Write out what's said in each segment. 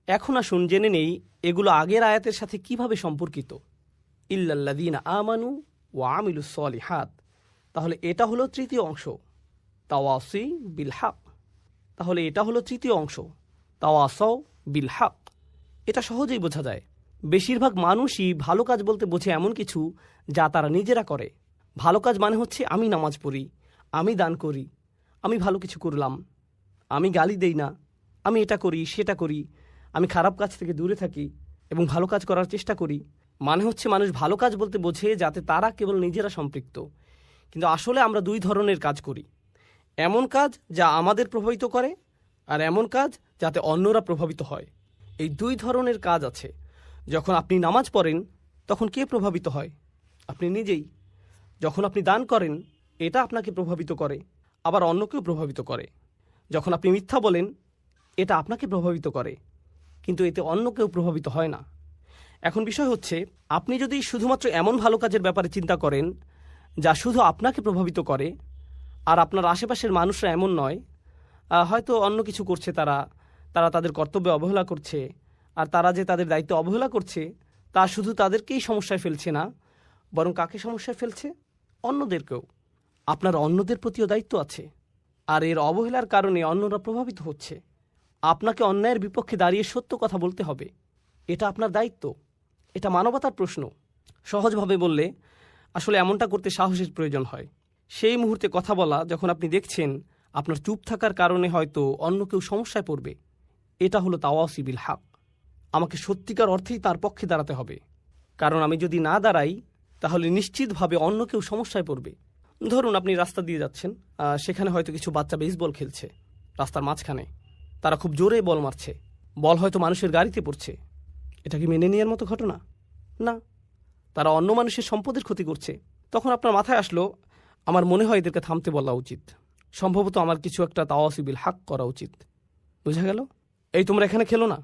এখন আসুন জেনে নেই এগুলো আগের আয়াতের সাথে কিভাবে সম্পর্কিত। ইল্লাল্লাযীনা আমানু ওয়া আমিলুস সলিহাত, তাহলে এটা হলো তৃতীয় অংশ, তাওয়াসি বিল হক। তাহলে এটা হলো তৃতীয় অংশ, তাওয়াসাও বিল হক। এটা সহজেই বোঝা যায়। বেশিরভাগ মানুষই ভালো কাজ বলতে বোঝে এমন কিছু যা তারা নিজেরা করে। ভালো কাজ মানে হচ্ছে আমি নামাজ পড়ি, আমি দান করি, আমি ভালো কিছু করলাম, আমি গালি দেই না, আমি এটা করি সেটা করি, আমি খারাপ কাজ থেকে দূরে থাকি এবং ভালো কাজ করার চেষ্টা করি। মানে হচ্ছে মানুষ ভালো কাজ বলতে বোঝে যাতে তারা কেবল নিজেরা সম্পৃক্ত। কিন্তু আসলে আমরা দুই ধরনের কাজ করি, এমন কাজ যা আমাদের প্রভাবিত করে আর এমন কাজ যাতে অন্যরা প্রভাবিত হয়। এই দুই ধরনের কাজ আছে। যখন আপনি নামাজ পড়েন তখন কে প্রভাবিত হয়? আপনি নিজেই। যখন আপনি দান করেন এটা আপনাকে প্রভাবিত করে, আবার অন্যকেও প্রভাবিত করে। যখন আপনি মিথ্যা বলেন এটা আপনাকে প্রভাবিত করে, কিন্তু এতে অন্য কেউ প্রভাবিত হয় না। এখন বিষয় হচ্ছে, আপনি যদি শুধুমাত্র এমন ভালো কাজের ব্যাপারে চিন্তা করেন যা শুধু আপনাকে প্রভাবিত করে, আর আপনার আশেপাশের মানুষরা এমন নয়, হয়তো অন্য কিছু করছে, তারা তাদের কর্তব্যে অবহেলা করছে, আর তারা যে তাদের দায়িত্ব অবহেলা করছে তা শুধু তাদেরকেই সমস্যায় ফেলছে না, বরং কাকে সমস্যায় ফেলছে? অন্যদেরকেও। আপনার অন্যদের প্রতিও দায়িত্ব আছে, আর এর অবহেলার কারণে অন্যরা প্রভাবিত হচ্ছে। আপনাকে অন্যায়ের বিপক্ষে দাঁড়িয়ে সত্য কথা বলতে হবে, এটা আপনার দায়িত্ব, এটা মানবতার প্রশ্ন। সহজভাবে বললে আসলে এমনটা করতে সাহসের প্রয়োজন হয়। সেই মুহূর্তে কথা বলা যখন আপনি দেখছেন আপনার চুপ থাকার কারণে হয়তো অন্য কেউ সমস্যায় পড়বে। এটা হলো তাওয়াসি বিল হক। আমাকে সত্যিকার অর্থেই তার পক্ষে দাঁড়াতে হবে, কারণ আমি যদি না দাঁড়াই তাহলে নিশ্চিতভাবে অন্য কেউ সমস্যায় পড়বে। ধরুন আপনি রাস্তা দিয়ে যাচ্ছেন, সেখানে হয়তো কিছু বাচ্চা বেসবল খেলছে রাস্তার মাঝখানে। তারা খুব জোরে বল মারছে, বল হয়তো মানুষের গাড়িতে পড়ছে। এটা কি মেনে নেওয়ার মতো ঘটনা? না। তারা অন্য মানুষের সম্পদের ক্ষতি করছে। তখন আপনার মাথায় আসলো, আমার মনে হয় এদেরকে থামতে বলা উচিত, সম্ভবত আমার কিছু একটা তাওয়াসি বিল হক করা উচিত। বুঝা গেল? এই তোমরা এখানে খেলো না।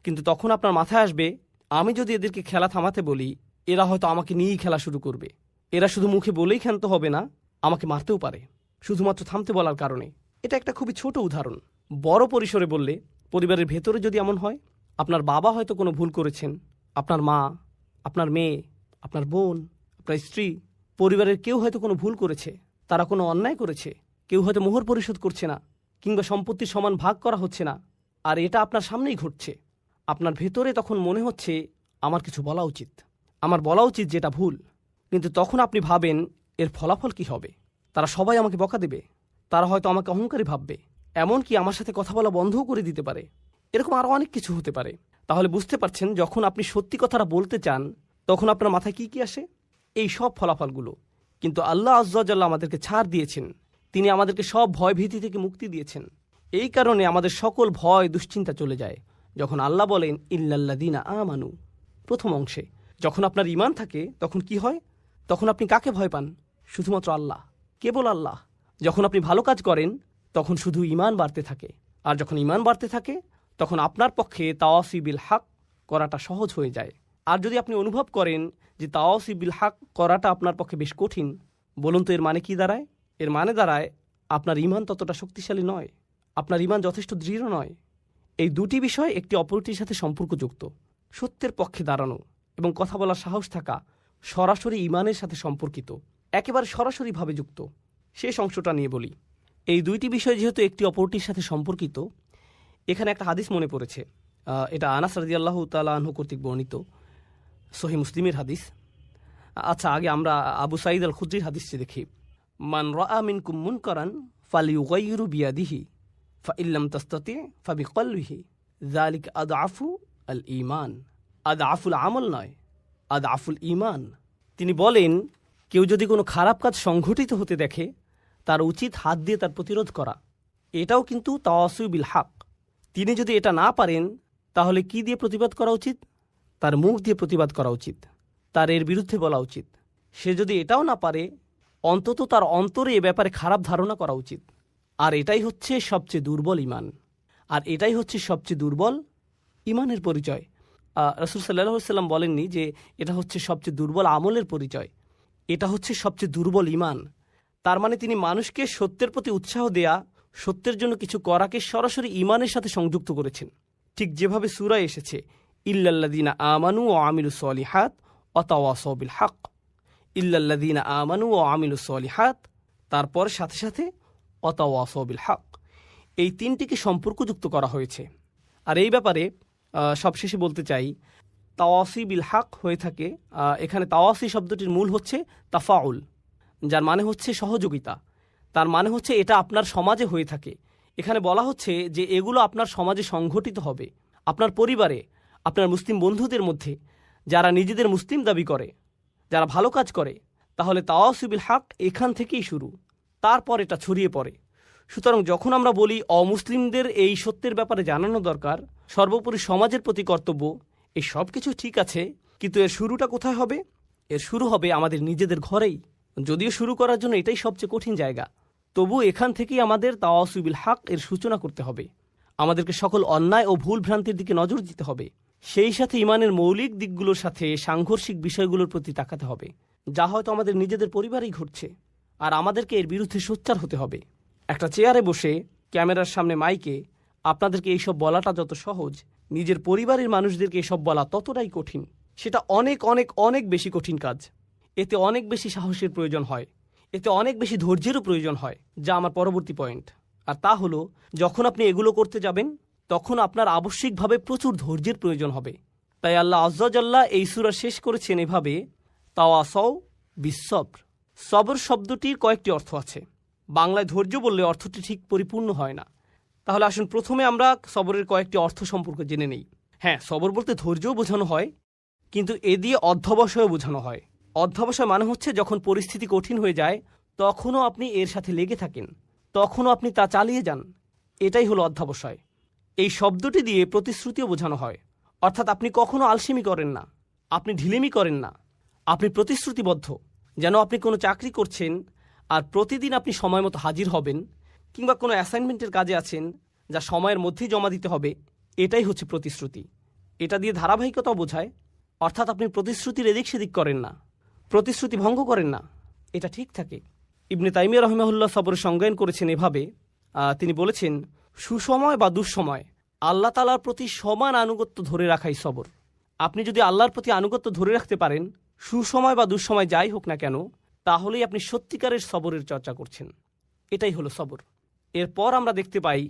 কিন্তু তখন আপনার মাথায় আসবে, আমি যদি এদেরকে খেলা থামাতে বলি এরা হয়তো আমাকে নিয়েই খেলা শুরু করবে। এরা শুধু মুখে বলেই ক্ষান্ত হবে না, আমাকে মারতেও পারে শুধুমাত্র থামতে বলার কারণে। এটা একটা খুবই ছোট উদাহরণ। বড় পরিসরে বললে, পরিবারের ভেতরে যদি এমন হয়, আপনার বাবা হয়তো কোনো ভুল করেছেন, আপনার মা, আপনার মেয়ে, আপনার বোন, আপনার স্ত্রী, পরিবারের কেউ হয়তো কোনো ভুল করেছে, তারা কোনো অন্যায় করেছে, কেউ হয়তো মোহর পরিশোধ করছে না, কিংবা সম্পত্তির সমান ভাগ করা হচ্ছে না, আর এটা আপনার সামনেই ঘটছে। আপনার ভেতরে তখন মনে হচ্ছে আমার কিছু বলা উচিত, আমার বলা উচিত যেটা ভুল। কিন্তু তখন আপনি ভাবেন এর ফলাফল কি হবে? তারা সবাই আমাকে বকা দেবে, তারা হয়তো আমাকে অহংকারী ভাববে, এমনকি আমার সাথে কথা বলা বন্ধও করে দিতে পারে। এরকম আরও অনেক কিছু হতে পারে। তাহলে বুঝতে পারছেন, যখন আপনি সত্যি কথাটা বলতে চান তখন আপনার মাথায় কি কি আসে? এই সব ফলাফলগুলো। কিন্তু আল্লাহ আজ্জা ওয়া জাল্লা আমাদেরকে ছাড় দিয়েছেন, তিনি আমাদেরকে সব ভয় ভীতি থেকে মুক্তি দিয়েছেন। এই কারণে আমাদের সকল ভয় দুশ্চিন্তা চলে যায় যখন আল্লাহ বলেন ইল্লাল্লাযীনা আমানু। প্রথম অংশে যখন আপনার ঈমান থাকে তখন কি হয়? তখন আপনি কাকে ভয় পান? শুধুমাত্র আল্লাহ, কেবল আল্লাহ। যখন আপনি ভালো কাজ করেন তখন শুধু ঈমান বাড়তে থাকে, আর যখন ঈমান বাড়তে থাকে তখন আপনার পক্ষে তাওয়াসি বিল হক করাটা সহজ হয়ে যায়। আর যদি আপনি অনুভব করেন যে তাওয়াসি বিল হক করাটা আপনার পক্ষে বেশ কঠিন, বলুন তো এর মানে কি দাঁড়ায়? এর মানে দাঁড়ায় আপনার ঈমান ততটা শক্তিশালী নয়, আপনার ঈমান যথেষ্ট দৃঢ় নয়। এই দুটি বিষয় একটি অপরটির সাথে সম্পর্কযুক্ত। সত্যের পক্ষে দাঁড়ানো এবং কথা বলার সাহস থাকা সরাসরি ঈমানের সাথে সম্পর্কিত, একেবারে সরাসরিভাবে যুক্ত। শেষ অংশটা নিয়ে বলি। এই দুইটি বিষয় যেহেতু একটি অপরটির সাথে সম্পর্কিত, এখানে একটা হাদিস মনে পড়েছে। এটা আনাস রাদিয়াল্লাহু তাআলা আনহু কর্তৃক বর্ণিত সহিহ মুসলিমের হাদিস। আচ্ছা, আগে আমরা আবু সাঈদ আল খুদরির হাদিসটি দেখি। মান রাআ মিনকুম মুনকারান ফালিয়ুগাইয়িরু বিয়াদিহি ফাইল্লাম তাস্তাতি ফাবিকলবিহি যালিকা আদআফু আল ঈমান। আদআফুল আমল নয়, আদআফুল ঈমান। তিনি বলেন, কেউ যদি কোনো খারাপ কাজ সংঘটিত হতে দেখে তার উচিত হাত দিয়ে তার প্রতিরোধ করা। এটাও কিন্তু তাওয়াসি বিল হক। তিনি যদি এটা না পারেন তাহলে কি দিয়ে প্রতিবাদ করা উচিত? তার মুখ দিয়ে প্রতিবাদ করা উচিত, তার এর বিরুদ্ধে বলা উচিত। সে যদি এটাও না পারে, অন্তত তার অন্তরে এ ব্যাপারে খারাপ ধারণা করা উচিত। আর এটাই হচ্ছে সবচেয়ে দুর্বল ঈমান, আর এটাই হচ্ছে সবচেয়ে দুর্বল ঈমানের পরিচয়। রাসূল সাল্লাল্লাহু আলাইহি ওয়াসাল্লাম বলেননি যে এটা হচ্ছে সবচেয়ে দুর্বল আমলের পরিচয়, এটা হচ্ছে সবচেয়ে দুর্বল ঈমান। তার মানে তিনি মানুষকে সত্যের প্রতি উৎসাহ দেয়া, সত্যের জন্য কিছু করাকে সরাসরি ঈমানের সাথে সংযুক্ত করেছেন। ঠিক যেভাবে সূরায় এসেছে ইল্লাল্লাযীনা আমানু ওয়া আমিলুস সলিহাত ওয়া তাওয়াসাউ বিল হক, ইল্লাল্লাযীনা আমানু ওয়া আমিলুস সলিহাত, তারপর সাথে সাথে ওয়া তাওয়াসাউ বিল হক, এই তিনটিকে সম্পর্কযুক্ত করা হয়েছে। আর এই ব্যাপারে সবশেষে বলতে চাই, তাওয়াসি বিল হক হয়ে থাকে, এখানে তাওয়াসি শব্দটির মূল হচ্ছে তাফাউল, যার মানে হচ্ছে সহযোগিতা। তার মানে হচ্ছে এটা আপনার সমাজে হয়ে থাকে। এখানে বলা হচ্ছে যে এগুলো আপনার সমাজে সংঘটিত হবে, আপনার পরিবারে, আপনার মুসলিম বন্ধুদের মধ্যে, যারা নিজেদের মুসলিম দাবি করে, যারা ভালো কাজ করে। তাহলে তাওয়াসি বিল হক এখান থেকেই শুরু, তারপর এটা ছড়িয়ে পড়ে। সুতরাং যখন আমরা বলি অমুসলিমদের এই সত্যের ব্যাপারে জানানো দরকার, সর্বোপরি সমাজের প্রতি কর্তব্য, এই সব কিছু ঠিক আছে, কিন্তু এর শুরুটা কোথায় হবে? এর শুরু হবে আমাদের নিজেদের ঘরেই। যদিও শুরু করার জন্য এটাই সবচেয়ে কঠিন জায়গা, তবু এখান থেকেই আমাদের তাওয়াসি বিল হক এর সূচনা করতে হবে। আমাদেরকে সকল অন্যায় ও ভুল ভ্রান্তির দিকে নজর দিতে হবে, সেই সাথে ইমানের মৌলিক দিকগুলোর সাথে সাংঘর্ষিক বিষয়গুলোর প্রতি তাকাতে হবে, যা হয়তো আমাদের নিজেদের পরিবারেই ঘটছে, আর আমাদেরকে এর বিরুদ্ধে সোচ্চার হতে হবে। একটা চেয়ারে বসে ক্যামেরার সামনে মাইকে আপনাদেরকে এইসব বলাটা যত সহজ, নিজের পরিবারের মানুষদেরকে এসব বলা ততটাই কঠিন। সেটা অনেক অনেক অনেক বেশি কঠিন কাজ। এতে অনেক বেশি সাহসের প্রয়োজন হয়, এতে অনেক বেশি ধৈর্যেরও প্রয়োজন হয়, যা আমার পরবর্তী পয়েন্ট। আর তা হলো, যখন আপনি এগুলো করতে যাবেন তখন আপনার আবশ্যিকভাবে প্রচুর ধৈর্যের প্রয়োজন হবে। তাই আল্লাহ আজ্জা জাল্লা এই সূরা শেষ করেছেন এভাবে, তাওয়াসাউ বিস-সবর। সবর শব্দটির কয়েকটি অর্থ আছে। বাংলায় ধৈর্য বললে অর্থটি ঠিক পরিপূর্ণ হয় না। তাহলে আসুন প্রথমে আমরা সবরের কয়েকটি অর্থ সম্পর্কে জেনে নেই। হ্যাঁ, সবর বলতে ধৈর্যও বোঝানো হয়, কিন্তু এ দিয়ে অধ্যবসায়ও বোঝানো হয়। অধ্যবসায় মানে হচ্ছে যখন পরিস্থিতি কঠিন হয়ে যায় তখনও আপনি এর সাথে লেগে থাকেন, তখনও আপনি তা চালিয়ে যান, এটাই হলো অধ্যবসায়। এই শব্দটি দিয়ে প্রতিশ্রুতিও বোঝানো হয়, অর্থাৎ আপনি কখনো আলসেমি করেন না, আপনি ঢিলেমি করেন না, আপনি প্রতিশ্রুতিবদ্ধ। যেন আপনি কোনো চাকরি করছেন আর প্রতিদিন আপনি সময় মতো হাজির হবেন, কিংবা কোনো অ্যাসাইনমেন্টের কাজে আছেন যা সময়ের মধ্যেই জমা দিতে হবে, এটাই হচ্ছে প্রতিশ্রুতি। এটা দিয়ে ধারাবাহিকতাও বোঝায়, অর্থাৎ আপনি প্রতিশ্রুতির এদিক সেদিক করেন না, প্রতিশ্রুতি ভঙ্গ করেন না, এটা ঠিক থাকে। ইবনে তাইমিয়া রাহিমাহুল্লাহ সবরের সংজ্ঞায়ন করেছেন এভাবে, তিনি বলেছেন, সুসময় বা দুঃসময় আল্লাহ তাআলার প্রতি সমান আনুগত্য ধরে রাখাই সবর। আপনি যদি আল্লাহর প্রতি আনুগত্য ধরে রাখতে পারেন, সুসময় বা দুঃসময় যাই হোক না কেন, তাহলেই আপনি সত্যিকারের সবরের চর্চা করছেন। এটাই হলো সবর। এরপর আমরা দেখতে পাই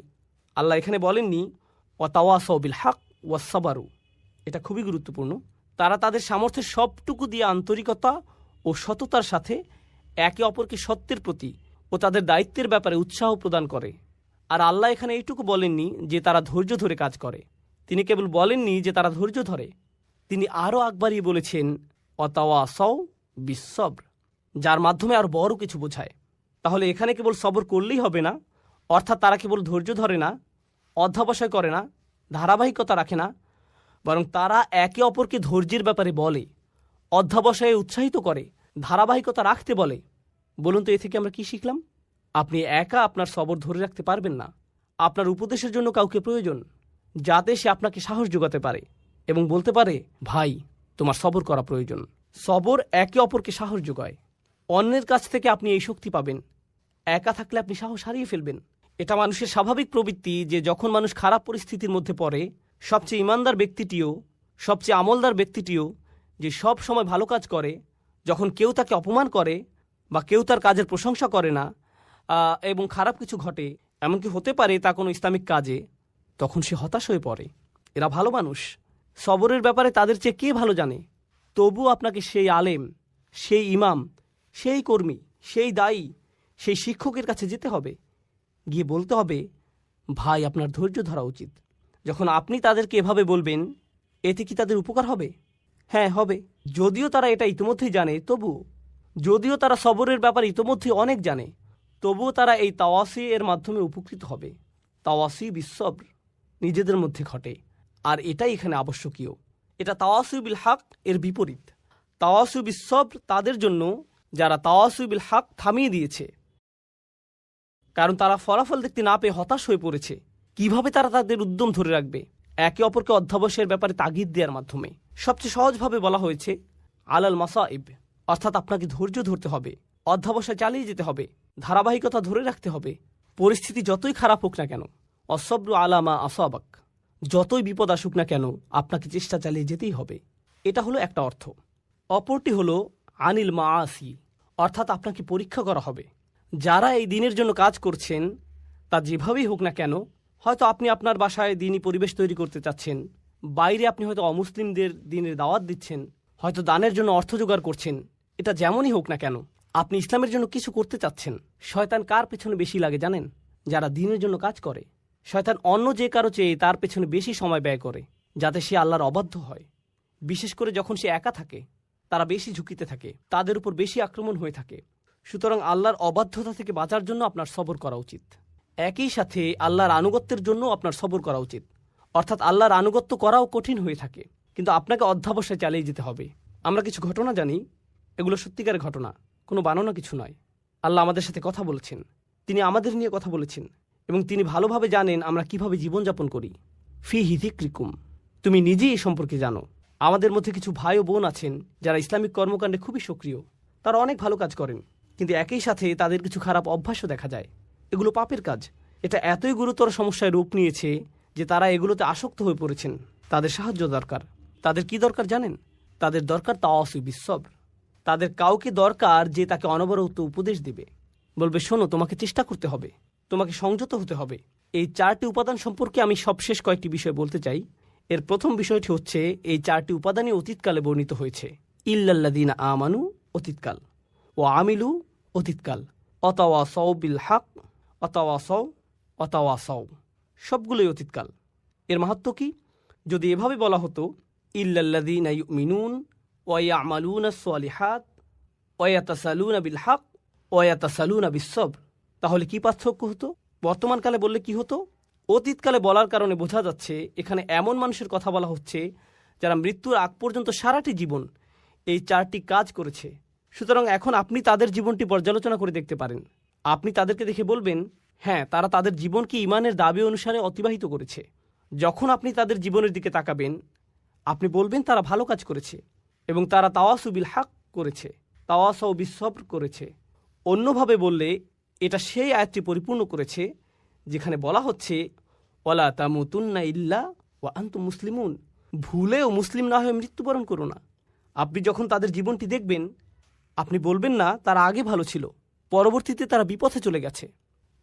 আল্লাহ এখানে বলেননি ওয়াতাওয়াসাউ বিল হক ওয়াসসাবারু। এটা খুবই গুরুত্বপূর্ণ। তারা তাদের সামর্থ্যের সবটুকু দিয়ে আন্তরিকতা ও সততার সাথে একে অপরকে সত্যের প্রতি ও তাদের দায়িত্বের ব্যাপারে উৎসাহ প্রদান করে। আর আল্লাহ এখানে এইটুকু বলেননি যে তারা ধৈর্য ধরে কাজ করে, তিনি কেবল বলেননি যে তারা ধৈর্য ধরে, তিনি আরও আগবাড়িয়ে বলেছেন ওয়াতাওয়াসাউ বিস-সবর, যার মাধ্যমে আর বড় কিছু বোঝায়। তাহলে এখানে কেবল সবর করলেই হবে না, অর্থাৎ তারা কেবল ধৈর্য ধরে না, অধ্যবসায় করে না, ধারাবাহিকতা রাখে না, বরং তারা একে অপরকে ধৈর্যের ব্যাপারে বলে, অধ্যবসায়ে উৎসাহিত করে, ধারাবাহিকতা রাখতে বলে। বলুন তো এ থেকে আমরা কি শিখলাম? আপনি একা আপনার সবর ধরে রাখতে পারবেন না, আপনার উপদেশের জন্য কাউকে প্রয়োজন, যাতে সে আপনাকে সাহস যোগাতে পারে এবং বলতে পারে, ভাই তোমার সবর করা প্রয়োজন। সবর একে অপরকে সাহস যোগায়। অন্যের কাছ থেকে আপনি এই শক্তি পাবেন। একা থাকলে আপনি সাহস হারিয়ে ফেলবেন। এটা মানুষের স্বাভাবিক প্রবৃত্তি যে যখন মানুষ খারাপ পরিস্থিতির মধ্যে পড়ে, সবচেয়ে ইমানদার ব্যক্তিটিও, সবচেয়ে আমলদার ব্যক্তিটিও যে সব সময় ভালো কাজ করে, যখন কেউ তাকে অপমান করে বা কেউ তার কাজের প্রশংসা করে না এবং খারাপ কিছু ঘটে, এমনকি হতে পারে তা কোনো ইসলামিক কাজে, তখন সে হতাশ হয়ে পড়ে। এরা ভালো মানুষ, সবরের ব্যাপারে তাদের চেয়ে কে ভালো জানে? তবু আপনাকে সেই আলেম, সেই ইমাম, সেই কর্মী, সেই দায়ী, সেই শিক্ষকের কাছে যেতে হবে, গিয়ে বলতে হবে, ভাই আপনার ধৈর্য ধরা উচিত। যখন আপনি তাদেরকে এভাবে বলবেন, এতে কি তাদের উপকার হবে? হ্যাঁ, হবে। যদিও তারা এটা ইতিমধ্যেই জানে, তবুও, যদিও তারা সবরের ব্যাপারে ইতিমধ্যেই অনেক জানে, তবুও তারা এই তাওয়াসি এর মাধ্যমে উপকৃত হবে। তাওয়াসি বিস-সবর নিজেদের মধ্যে ঘটে, আর এটাই এখানে আবশ্যকীয়। এটা তাওয়াসি বিল হক এর বিপরীত। তাওয়াসি বিস-সবর তাদের জন্য যারা তাওয়াসি বিল হক থামিয়ে দিয়েছে, কারণ তারা ফলাফল দেখতে না পেয়ে হতাশ হয়ে পড়েছে। কিভাবে তারা তাদের উদ্যম ধরে রাখবে? একে অপরকে অধ্যবসায়ের ব্যাপারে তাগিদ দেওয়ার মাধ্যমে। সবচেয়ে সহজভাবে বলা হয়েছে আলাল মাসাইব, অর্থাৎ আপনাকে ধৈর্য ধরতে হবে, অধ্যবসায় চালিয়ে যেতে হবে, ধারাবাহিকতা ধরে রাখতে হবে, পরিস্থিতি যতই খারাপ হোক না কেন। অসবরু আলা মা আসাবাক, যতই বিপদ আসুক না কেন আপনাকে চেষ্টা চালিয়ে যেতেই হবে। এটা হলো একটা অর্থ। অপরটি হলো আনিল মাআসি, অর্থাৎ আপনাকে পরীক্ষা করা হবে। যারা এই দিনের জন্য কাজ করছেন তা যেভাবেই হোক না কেন, হয়তো আপনি আপনার বাসায় দিনই পরিবেশ তৈরি করতে চাচ্ছেন, বাইরে আপনি হয়তো অমুসলিমদের দিনের দাওয়াত দিচ্ছেন, হয়তো দানের জন্য অর্থ জোগাড় করছেন, এটা যেমনই হোক না কেন আপনি ইসলামের জন্য কিছু করতে চাচ্ছেন। শয়তান কার পেছনে বেশি লাগে জানেন? যারা দিনের জন্য কাজ করে। শয়তান অন্য যে কারো চেয়ে তার পেছনে বেশি সময় ব্যয় করে যাতে সে আল্লাহর অবাধ্য হয়। বিশেষ করে যখন সে একা থাকে, তারা বেশি ঝুঁকিতে থাকে, তাদের উপর বেশি আক্রমণ হয়ে থাকে। সুতরাং আল্লাহর অবাধ্যতা থেকে বাঁচার জন্য আপনার সবর করা উচিত। একই সাথে আল্লাহর আনুগত্যের জন্য আপনার সবর করা উচিত। অর্থাৎ আল্লাহর আনুগত্য করাও কঠিন হয়ে থাকে, কিন্তু আপনাকে অধ্যাবসায় চালিয়ে যেতে হবে। আমরা কিছু ঘটনা জানি, এগুলো সত্যিকারের ঘটনা, কোনো বানানো কিছু নয়। আল্লাহ আমাদের সাথে কথা বলেছেন, তিনি আমাদের নিয়ে কথা বলেছেন, এবং তিনি ভালোভাবে জানেন আমরা কিভাবে জীবনযাপন করি। ফি হিযিক্রিকুম, তুমি নিজেই এই সম্পর্কে জানো। আমাদের মধ্যে কিছু ভাই ও বোন আছেন যারা ইসলামিক কর্মকাণ্ডে খুবই সক্রিয়। তারা অনেক ভালো কাজ করেন, কিন্তু একই সাথে তাদের কিছু খারাপ অভ্যাসও দেখা যায়। এগুলো পাপের কাজ। এটা এতই গুরুতর সমস্যায় রূপ নিয়েছে যে তারা এগুলোতে আসক্ত হয়ে পড়েছেন। তাদের সাহায্য দরকার। তাদের কি দরকার জানেন? তাদের দরকার তাওয়াসি বিসসবর। তাদের কাউকে দরকার যে তাকে অনবরত উপদেশ দিবে, বলবে শোনো, তোমাকে চেষ্টা করতে হবে, তোমাকে সংযত হতে হবে। এই 4টি উপাদান সম্পর্কে আমি সবশেষ কয়েকটি বিষয় বলতে চাই। এর প্রথম বিষয়টি হচ্ছে, এই 4টি উপাদানই অতীতকালে বর্ণিত হয়েছে। ইল্লাল্লাযীনা আমানু অতীতকাল, ও আমিলু অতীতকাল, অতাওয়াসাউ বিল হক, অতাওয়াসাউ সবগুলোই অতীতকাল। এর মাহাত্ম্য কি? যদি এভাবে বলা হতো ইল্লাল্লাযীনা ইউমিনুন ওয়া ইয়ামালুনাস সালিহাত ওয়া ইয়াতাসালুনা বিল হক ওয়া ইয়াতাসালুনা বিস-সবর, তাহলে কি পার্থক্য হতো? বর্তমানকালে বললে কি হতো? অতীতকালে বলার কারণে বোঝা যাচ্ছে এখানে এমন মানুষের কথা বলা হচ্ছে যারা মৃত্যুর আগ পর্যন্ত সারাটি জীবন এই 4টি কাজ করেছে। সুতরাং এখন আপনি তাদের জীবনটি পর্যালোচনা করে দেখতে পারেন। আপনি তাদেরকে দেখে বলবেন, হ্যাঁ, তারা তাদের জীবনকে ঈমানের দাবি অনুসারে অতিবাহিত করেছে। যখন আপনি তাদের জীবনের দিকে তাকাবেন, আপনি বলবেন তারা ভালো কাজ করেছে এবং তারা তাওয়াসু বিল হক করেছে, তাওয়াসাউ বিস-সবর করেছে। অন্যভাবে বললে এটা সেই আয়াতটি পরিপূর্ণ করেছে যেখানে বলা হচ্ছে ওয়ালা তামুতুন্না ইল্লা ওয়া আনতুম মুসলিমুন, ভুলেও মুসলিম না হয়ে মৃত্যুবরণ করো না। আপনি যখন তাদের জীবনটি দেখবেন, আপনি বলবেন না তারা আগে ভালো ছিল, পরবর্তীতে তারা বিপথে চলে গেছে,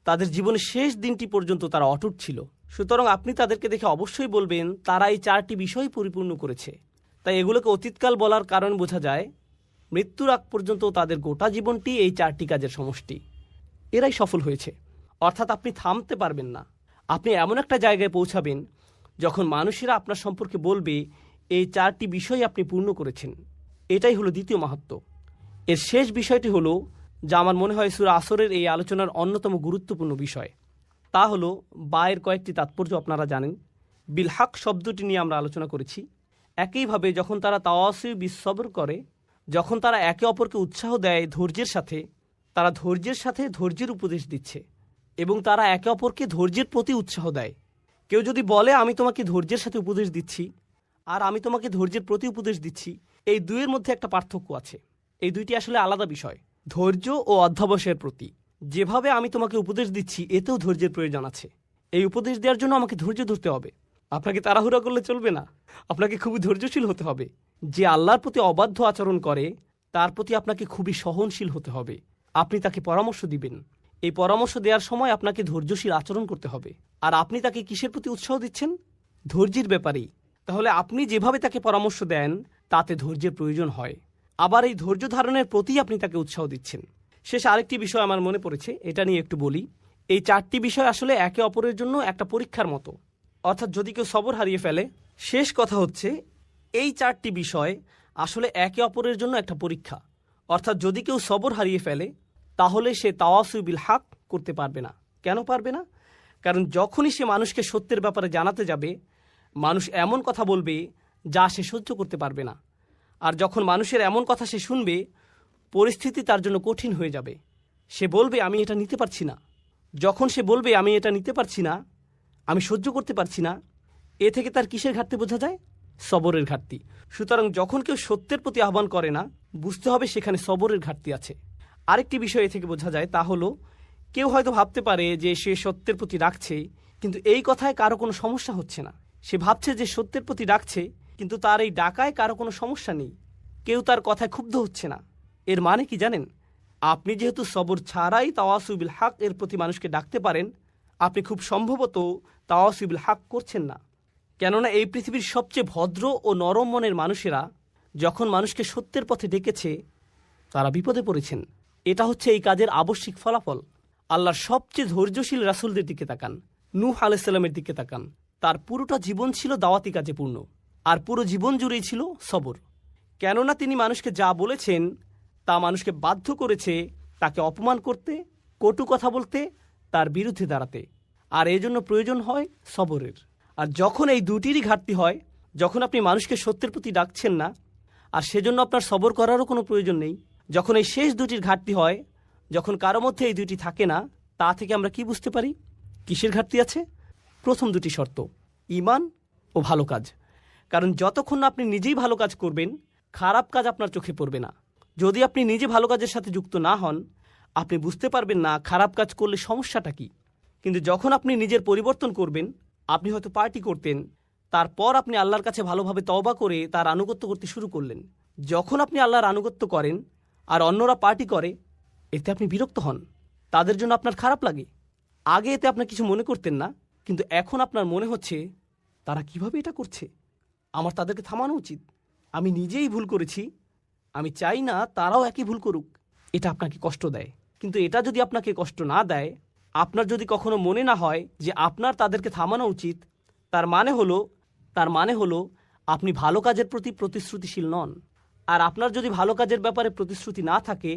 তাদের জীবনের শেষ দিনটি পর্যন্ত তারা অটুট ছিল। সুতরাং আপনি তাদেরকে দেখে অবশ্যই বলবেন তারা এই 4টি বিষয় পরিপূর্ণ করেছে। তাই এগুলোকে অতীতকাল বলার কারণ বোঝা যায় মৃত্যুর আগ পর্যন্ত তাদের গোটা জীবনটি এই 4টি কাজের সমষ্টি। এরাই সফল হয়েছে। অর্থাৎ আপনি থামতে পারবেন না। আপনি এমন একটা জায়গায় পৌঁছাবেন যখন মানুষেরা আপনার সম্পর্কে বলবে এই 4টি বিষয় আপনি পূর্ণ করেছেন। এটাই হলো দ্বিতীয় মাহাত্ম্য। এর শেষ বিষয়টি হলো, যা আমার মনে হয় সূরা আসরের এই আলোচনার অন্যতম গুরুত্বপূর্ণ বিষয়, তা হলো বায়ের কয়েকটি তাৎপর্য আপনারা জানেন। বিল হক শব্দটি নিয়ে আমরা আলোচনা করেছি। একইভাবে যখন তারা তাওয়াসি বিস-সবর করে, যখন তারা একে অপরকে উৎসাহ দেয় ধৈর্যের সাথে, তারা ধৈর্যের সাথে ধৈর্যের উপদেশ দিচ্ছে এবং তারা একে অপরকে ধৈর্যের প্রতি উৎসাহ দেয়। কেউ যদি বলে আমি তোমাকে ধৈর্যের সাথে উপদেশ দিচ্ছি আর আমি তোমাকে ধৈর্যের প্রতি উপদেশ দিচ্ছি, এই দুইয়ের মধ্যে একটা পার্থক্য আছে। এই দুইটি আসলে আলাদা বিষয়। ধৈর্য ও অধ্যবসায়ের প্রতি, যেভাবে আমি তোমাকে উপদেশ দিচ্ছি এতেও ধৈর্যের প্রয়োজন আছে। এই উপদেশ দেওয়ার জন্য আমাকে ধৈর্য ধরতে হবে। আপনাকে তাড়াহুড়া করলে চলবে না, আপনাকে খুবই ধৈর্যশীল হতে হবে। যে আল্লাহর প্রতি অবাধ্য আচরণ করে তার প্রতি আপনাকে খুবই সহনশীল হতে হবে। আপনি তাকে পরামর্শ দিবেন, এই পরামর্শ দেওয়ার সময় আপনাকে ধৈর্যশীল আচরণ করতে হবে। আর আপনি তাকে কিসের প্রতি উৎসাহ দিচ্ছেন? ধৈর্যের ব্যাপারেই। তাহলে আপনি যেভাবে তাকে পরামর্শ দেন তাতে ধৈর্যের প্রয়োজন হয়। আবার এই ধৈর্য ধারণের প্রতি আপনি তাকে উৎসাহ দিচ্ছেন। শেষ আরেকটি বিষয় আমার মনে পড়েছে, এটা নিয়ে একটু বলি। এই 4টি বিষয় আসলে একে অপরের জন্য একটা পরীক্ষার মতো। অর্থাৎ যদি কেউ সবর হারিয়ে ফেলে, শেষ কথা হচ্ছে এই 4টি বিষয় আসলে একে অপরের জন্য একটা পরীক্ষা। অর্থাৎ যদি কেউ সবর হারিয়ে ফেলে তাহলে সে তাওয়াসু বিল হক করতে পারবে না। কেন পারবে না? কারণ যখনই সে মানুষকে সত্যের ব্যাপারে জানাতে যাবে, মানুষ এমন কথা বলবে যা সে সহ্য করতে পারবে না। আর যখন মানুষের এমন কথা সে শুনবে, পরিস্থিতি তার জন্য কঠিন হয়ে যাবে। সে বলবে আমি এটা নিতে পারছি না। যখন সে বলবে আমি এটা নিতে পারছি না, আমি সহ্য করতে পারছি না, এ থেকে তার কিসের ঘাটতি বোঝা যায়? সবরের ঘাটতি। সুতরাং যখন কেউ সত্যের প্রতি আহ্বান করে না, বুঝতে হবে সেখানে সবরের ঘাটতি আছে। আরেকটি বিষয় এ থেকে বোঝা যায়, তা হলো কেউ হয়তো ভাবতে পারে যে সে সত্যের প্রতি রাখছে, কিন্তু এই কথায় কারো কোনো সমস্যা হচ্ছে না। সে ভাবছে যে সত্যের প্রতি ডাকছে, কিন্তু তার এই ডাকায় কারো কোনো সমস্যা নেই, কেউ তার কথায় ক্ষুব্ধ হচ্ছে না। এর মানে কি জানেন? আপনি যেহেতু সবর ছাড়াই তাওয়াসু বিল হক এর প্রতি মানুষকে ডাকতে পারেন, আপনি খুব সম্ভবত তাওয়াসু বিল হক করছেন না। কেননা এই পৃথিবীর সবচেয়ে ভদ্র ও নরম মনের মানুষেরা যখন মানুষকে সত্যের পথে ডেকেছে, তারা বিপদে পড়েছেন। এটা হচ্ছে এই কাজের আবশ্যিক ফলাফল। আল্লাহর সবচেয়ে ধৈর্যশীল রাসূলদের দিকে তাকান, নূহ আলাইহিস সালামের দিকে তাকান। তার পুরোটা জীবন ছিল দাওয়াতি কাজে পূর্ণ, আর পুরো জীবন জুড়েই ছিল সবর। কেননা তিনি মানুষকে যা বলেছেন তা মানুষকে বাধ্য করেছে তাকে অপমান করতে, কটু কথা বলতে, তার বিরুদ্ধে দাঁড়াতে। আর এজন্য প্রয়োজন হয় সবরের। আর যখন এই দুটিরই ঘাটতি হয়, যখন আপনি মানুষকে সত্যের প্রতি ডাকছেন না, আর সেজন্য আপনার সবর করারও কোনো প্রয়োজন নেই, যখন এই শেষ দুটির ঘাটতি হয়, যখন কারো মধ্যে এই দুটি থাকে না, তা থেকে আমরা কি বুঝতে পারি কিসের ঘাটতি আছে? প্রথম দুটি শর্ত, ঈমান ও ভালো কাজ। কারণ যতক্ষণ না আপনি নিজেই ভালো কাজ করবেন, খারাপ কাজ আপনার চোখে পড়বে না। যদি আপনি নিজে ভালো কাজের সাথে যুক্ত না হন, আপনি বুঝতে পারবেন না খারাপ কাজ করলে সমস্যাটা কি। কিন্তু যখন আপনি নিজের পরিবর্তন করবেন, আপনি হয়তো পার্টি করতেন, তারপর আপনি আল্লাহর কাছে ভালোভাবে তওবা করে তার আনুগত্য করতে শুরু করলেন। যখন আপনি আল্লাহর আনুগত্য করেন আর অন্যরা পার্টি করে, এতে আপনি বিরক্ত হন, তাদের জন্য আপনার খারাপ লাগে। আগে এতে আপনার কিছু মনে করতেন না, কিন্তু এখন আপনার মনে হচ্ছে তারা কিভাবে এটা করছে, আমার তাদেরকে থামানো উচিত। আমি নিজেই ভুল করেছি, আমি চাই না তারাও একই ভুল করুক। এটা আপনাকে কষ্ট দেয়। কিন্তু এটা যদি আপনাকে কষ্ট না দেয়, আপনার যদি কখনো মনে না হয় যে আপনার তাদেরকে থামানো উচিত, তার মানে হলো আপনি ভালো কাজের প্রতি প্রতিশ্রুতিশীল নন। আর আপনার যদি ভালো কাজের ব্যাপারে প্রতিশ্রুতি না থাকে,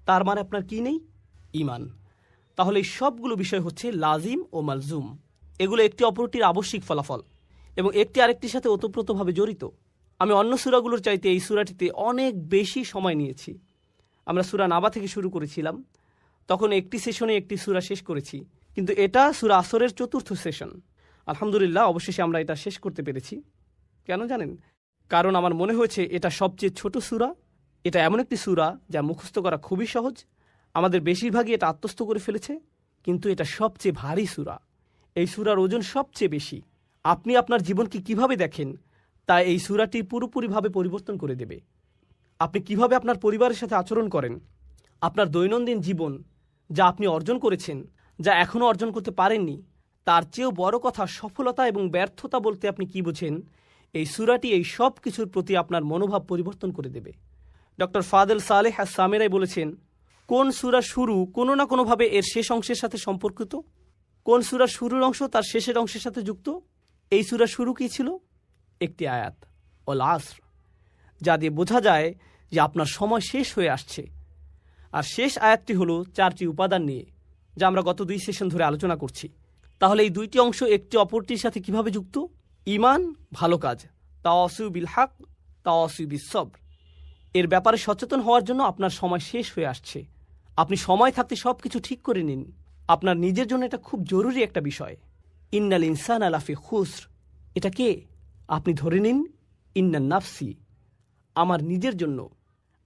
তার মানে আপনার কি নেই? ঈমান। তাহলে এই সবগুলো বিষয় হচ্ছে লাজিম ও মালজুম। এগুলো একটি অপরটির আবশ্যিক ফলাফল এবং একটি আরেকটির সাথে ওতপ্রোতভাবে জড়িত। আমি অন্য সূরাগুলোর চাইতে এই সূরাটিতে অনেক বেশি সময় নিয়েছি। আমরা সূরা নাবা থেকে শুরু করেছিলাম, তখন একটি সেশনে একটি সূরা শেষ করেছি, কিন্তু এটা সূরা আসরের চতুর্থ সেশন। আলহামদুলিল্লাহ, অবশেষে আমরা এটা শেষ করতে পেরেছি। কেন জানেন? কারণ আমার মনে হয়েছে এটা সবচেয়ে ছোট সূরা। এটা এমন একটি সূরা যা মুখস্থ করা খুবই সহজ। আমাদের বেশিরভাগই এটা আত্মস্থ করে ফেলেছে, কিন্তু এটা সবচেয়ে ভারী সূরা। এই সূরার ওজন সবচেয়ে বেশি। আপনি আপনার জীবনকে কিভাবে দেখেন তা এই সূরাটি পুরোপুরিভাবে পরিবর্তন করে দেবে। আপনি কিভাবে আপনার পরিবারের সাথে আচরণ করেন, আপনার দৈনন্দিন জীবন, যা আপনি অর্জন করেছেন, যা এখনও অর্জন করতে পারেননি, তার চেয়েও বড় কথা সফলতা এবং ব্যর্থতা বলতে আপনি কি বোঝেন, এই সূরাটি এই সব কিছুর প্রতি আপনার মনোভাব পরিবর্তন করে দেবে। ডক্টর ফাদেল সালেহ আস-সামেরাই বলেছেন, কোন সূরা শুরু কোনো না কোনোভাবে এর শেষ অংশের সাথে সম্পর্কিত, কোন সূরা শুরুর অংশ তার শেষের অংশের সাথে যুক্ত। এই সূরা শুরু কী ছিল? একটি আয়াত, ওয়াল আসর, যা দিয়ে বোঝা যায় যে আপনার সময় শেষ হয়ে আসছে। আর শেষ আয়াতটি হলো 4টি উপাদান নিয়ে, যা আমরা গত 2 সেশন ধরে আলোচনা করছি। তাহলে এই দুইটি অংশ একটি অপরটির সাথে কিভাবে যুক্ত? ঈমান, ভালো কাজ, তাওয়াসু বিল হক, তাওয়াসু বিস সবর। এর ব্যাপারে সচেতন হওয়ার জন্য আপনার সময় শেষ হয়ে আসছে। আপনি সময় থাকতে সব কিছু ঠিক করে নিন। আপনার নিজের জন্য এটা খুব জরুরি একটা বিষয়। ইন্নাল ইনসানা লাফি খুসর, এটা কে? আপনি ধরে নিন, ইন্নান নাফসি, আমার নিজের জন্য।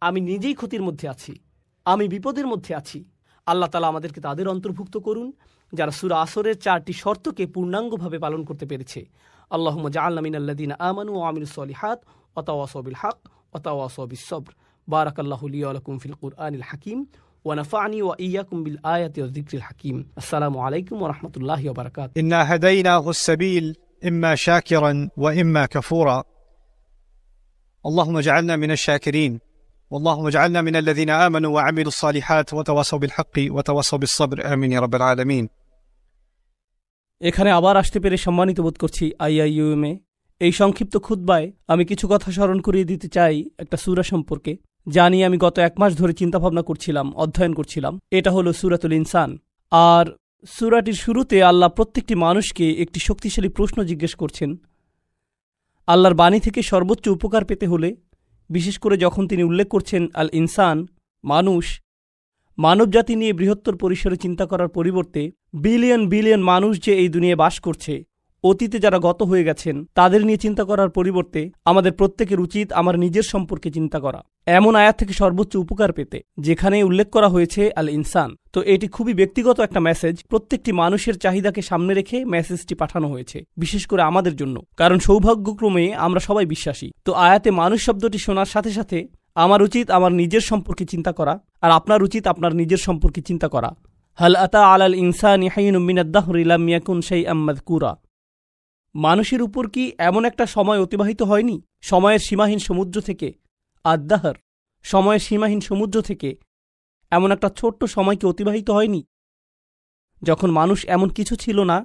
আমি নিজেই ক্ষতির মধ্যে আছি, আমি বিপদের মধ্যে আছি। আল্লাহ তাআলা আমাদেরকে তাদের অন্তর্ভুক্ত করুন যারা সূরা আসরের 4টি শর্তকে পূর্ণাঙ্গভাবে পালন করতে পেরেছে। আল্লাহুম্মা জাআলনা মিনাল্লাযিনা আমানু ওয়া আমিলুস সলিহাত ওয়া তাওয়াসাউ বিল হক ওয়া তাওয়াসাউ বিস সবর। বারাকাল্লাহু লি ওয়া লাকুম ফিল কুরআনিল হাকীম ওয়া নাফা'নি ওয়া ইয়্যাকুম বিল আয়াতি ওয়াজ যিকরিল হাকীম। আসসালামু আলাইকুম ওয়া রাহমাতুল্লাহি ওয়া বারাকাতুহু। إنا هديناه السبيل إما شاكرا وإما كفورا. اللهم اجعلنا من الشاكرين، واللهم اجعلنا من الذين آمنوا وعملوا الصالحات وتواصوا بالحق وتواصوا بالصبر. آمين يا رب العالمين. এখানে আবার আসতে পেরে সম্মানিত বোধ করছি IIUM এ। এই সংক্ষিপ্ত খুতবায় আমি কিছু কথা স্মরণ করিয়ে দিতে চাই একটা সূরা সম্পর্কে, যা নিয়ে আমি গত 1 মাস ধরে চিন্তাভাবনা করছিলাম, অধ্যয়ন করছিলাম। এটা হলো সূরাতুল ইনসান। আর সূরাটির শুরুতে আল্লাহ প্রত্যেকটি মানুষকে একটি শক্তিশালী প্রশ্ন জিজ্ঞেস করছেন। আল্লাহর বাণী থেকে সর্বোচ্চ উপকার পেতে হলে, বিশেষ করে যখন তিনি উল্লেখ করছেন আল ইনসান, মানুষ, মানবজাতি নিয়ে বৃহত্তর পরিসরে চিন্তা করার পরিবর্তে বিলিয়ন বিলিয়ন মানুষ যে এই দুনিয়ায় বাস করছে, অতীতে যারা গত হয়ে গেছেন তাদের নিয়ে চিন্তা করার পরিবর্তে আমাদের প্রত্যেকের উচিত আমার নিজের সম্পর্কে চিন্তা করা, এমন আয়াত থেকে সর্বোচ্চ উপকার পেতে যেখানে উল্লেখ করা হয়েছে আল ইনসান। তো এটি খুবই ব্যক্তিগত একটা মেসেজ, প্রত্যেকটি মানুষের চাহিদাকে সামনে রেখে মেসেজটি পাঠানো হয়েছে, বিশেষ করে আমাদের জন্য, কারণ সৌভাগ্যক্রমে আমরা সবাই বিশ্বাসী। তো আয়াতে মানুষ শব্দটি শোনার সাথে সাথে আমার উচিত আমার নিজের সম্পর্কে চিন্তা করা, আর আপনার উচিত আপনার নিজের সম্পর্কে চিন্তা করা। হাল আতা আলাল ইনসানি হাইনুম মিনাদ দাহরি লাম ইয়াকুন শাইআম মাযকুরা। মানুষের উপর কি এমন একটা সময় অতিবাহিত হয়নি সময়ের সীমাহীন সমুদ্র থেকে, আদ-দাহর সময়ের সীমাহীন সমুদ্র থেকে এমন একটা ছোট্ট সময় কি অতিবাহিত হয়নি যখন মানুষ এমন কিছু ছিল না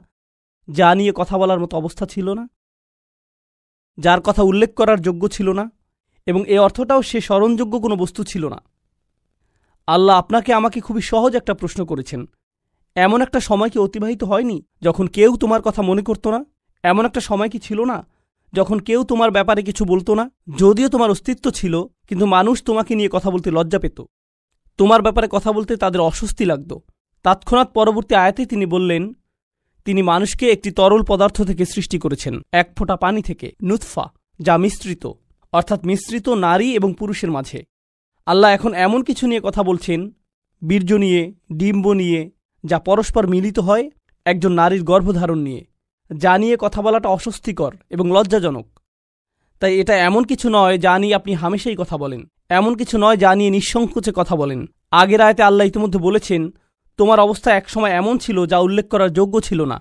যা নিয়ে কথা বলার মতো অবস্থা ছিল না, যার কথা উল্লেখ করার যোগ্য ছিল না, এবং এ অর্থটাও সে স্মরণযোগ্য কোনো বস্তু ছিল না। আল্লাহ আপনাকে আমাকে খুবই সহজ একটা প্রশ্ন করেছেন, এমন একটা সময় কি অতিবাহিত হয়নি যখন কেউ তোমার কথা মনে করত না? এমন একটা সময় কি ছিল না যখন কেউ তোমার ব্যাপারে কিছু বলতো না? যদিও তোমার অস্তিত্ব ছিল, কিন্তু মানুষ তোমাকে নিয়ে কথা বলতে লজ্জা পেত, তোমার ব্যাপারে কথা বলতে তাদের অস্বস্তি লাগত। তৎক্ষণাৎ পরবর্তী আয়াতে তিনি বললেন, তিনি মানুষকে একটি তরল পদার্থ থেকে সৃষ্টি করেছেন, এক ফোঁটা পানি থেকে, নুতফা, যা মিশ্রিত, অর্থাৎ মিশ্রিত নারী এবং পুরুষের মাঝে। আল্লাহ এখন এমন কিছু নিয়ে কথা বলছেন, বীর্য নিয়ে, ডিম্ব নিয়ে, যা পরস্পর মিলিত হয় একজন নারীর গর্ভধারণ নিয়ে, যা নিয়ে কথা বলাটা অস্বস্তিকর এবং লজ্জাজনক। তাই এটা এমন কিছু নয় যা নিয়ে আপনি হামেশাই কথা বলেন, এমন কিছু নয় যা নিয়ে নিঃসংকোচে কথা বলেন। আগের আয়াতে আল্লাহ ইতিমধ্যে বলেছেন, তোমার অবস্থা একসময় এমন ছিল যা উল্লেখ করার যোগ্য ছিল না,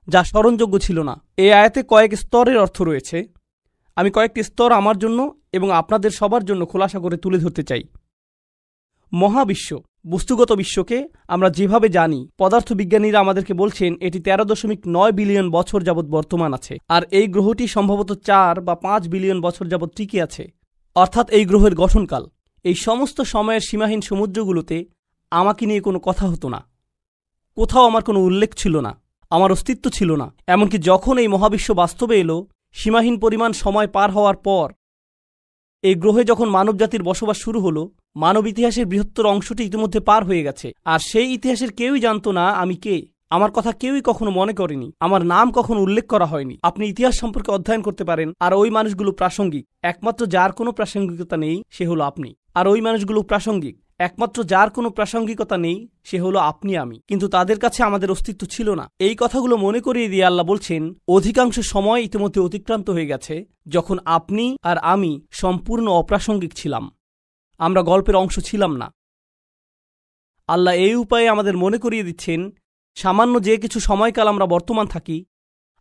যা স্মরণযোগ্য ছিল না। এই আয়াতে কয়েক স্তরের অর্থ রয়েছে, আমি কয়েকটি স্তর আমার জন্য এবং আপনাদের সবার জন্য খোলাসা করে তুলে ধরতে চাই। মহাবিশ্ব, বস্তুগত বিশ্বকে আমরা যেভাবে জানি, পদার্থবিজ্ঞানীরা আমাদেরকে বলছেন এটি 13.9 বিলিয়ন বছর যাবৎ বর্তমান আছে, আর এই গ্রহটি সম্ভবত 4 বা 5 বিলিয়ন বছর যাবৎ টিকে আছে, অর্থাৎ এই গ্রহের গঠনকাল। এই সমস্ত সময়ের সীমাহীন সমুদ্রগুলোতে আমাকে নিয়ে কোনো কথা হতো না, কোথাও আমার কোনো উল্লেখ ছিল না, আমার অস্তিত্ব ছিল না। এমনকি যখন এই মহাবিশ্ব বাস্তবে এলো, সীমাহীন পরিমাণ সময় পার হওয়ার পর এই গ্রহে যখন মানবজাতির বসবাস শুরু হলো, মানব ইতিহাসের বৃহত্তর অংশটি ইতিমধ্যে পার হয়ে গেছে, আর সেই ইতিহাসের কেউই জানত না আমি কে, আমার কথা কেউই কখনো মনে করেনি, আমার নাম কখনো উল্লেখ করা হয়নি। আপনি ইতিহাস সম্পর্কে অধ্যয়ন করতে পারেন, আর ওই মানুষগুলো প্রাসঙ্গিক, একমাত্র যার কোনো প্রাসঙ্গিকতা নেই সে হলো আপনি। আর ওই মানুষগুলো প্রাসঙ্গিক, একমাত্র যার কোনো প্রাসঙ্গিকতা নেই সে হলো আপনি আমি, কিন্তু তাদের কাছে আমাদের অস্তিত্ব ছিল না। এই কথাগুলো মনে করিয়ে দিয়ে আল্লাহ বলছেন, অধিকাংশ সময় ইতিমধ্যে অতিক্রান্ত হয়ে গেছে যখন আপনি আর আমি সম্পূর্ণ অপ্রাসঙ্গিক ছিলাম, আমরা গল্পের অংশ ছিলাম না। আল্লাহ এই উপায়ে আমাদের মনে করিয়ে দিচ্ছেন, সামান্য যে কিছু সময়কাল আমরা বর্তমান থাকি,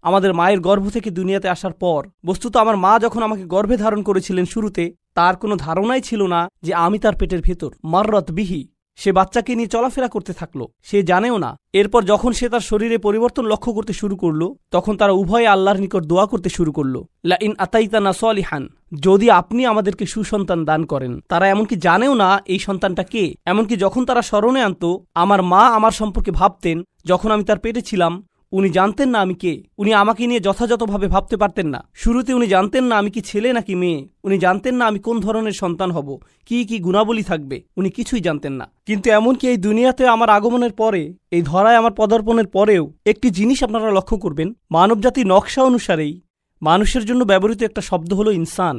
আমাদের মায়ের গর্ভ থেকে দুনিয়াতে আসার পর, বস্তুত আমার মা যখন আমাকে গর্ভে ধারণ করেছিলেন শুরুতে, তার কোনো ধারণাই ছিল না যে আমি তার পেটের ভেতর। মাররত বিহি, সে বাচ্চাকে নিয়ে চলাফেরা করতে থাকলো, সে জানেও না। এরপর যখন সে তার শরীরে পরিবর্তন লক্ষ্য করতে শুরু করলো, তখন তারা উভয়ে আল্লাহর নিকট দোয়া করতে শুরু করলো, লা ইন আতাইতানা সলিহান, যদি আপনি আমাদেরকে সুসন্তান দান করেন। তারা এমনকি জানেও না এই সন্তানটা কে। এমনকি যখন তারা স্মরণে আনতো, আমার মা আমার সম্পর্কে ভাবতেন যখন আমি তার পেটে ছিলাম, উনি জানতেন না আমি কে, উনি আমাকে নিয়ে যথাযথভাবে ভাবতে পারতেন না। শুরুতে উনি জানতেন না আমি কি ছেলে নাকি মেয়ে, উনি জানতেন না আমি কোন ধরনের সন্তান হব, কি কি গুণাবলী থাকবে, উনি কিছুই জানতেন না। কিন্তু এমনকি এই দুনিয়াতে আমার আগমনের পরে, এই ধরায় আমার পদার্পণের পরেও একটি জিনিস আপনারা লক্ষ্য করবেন, মানবজাতির নকশা অনুসারেই মানুষের জন্য ব্যবহৃত একটা শব্দ হলো ইনসান,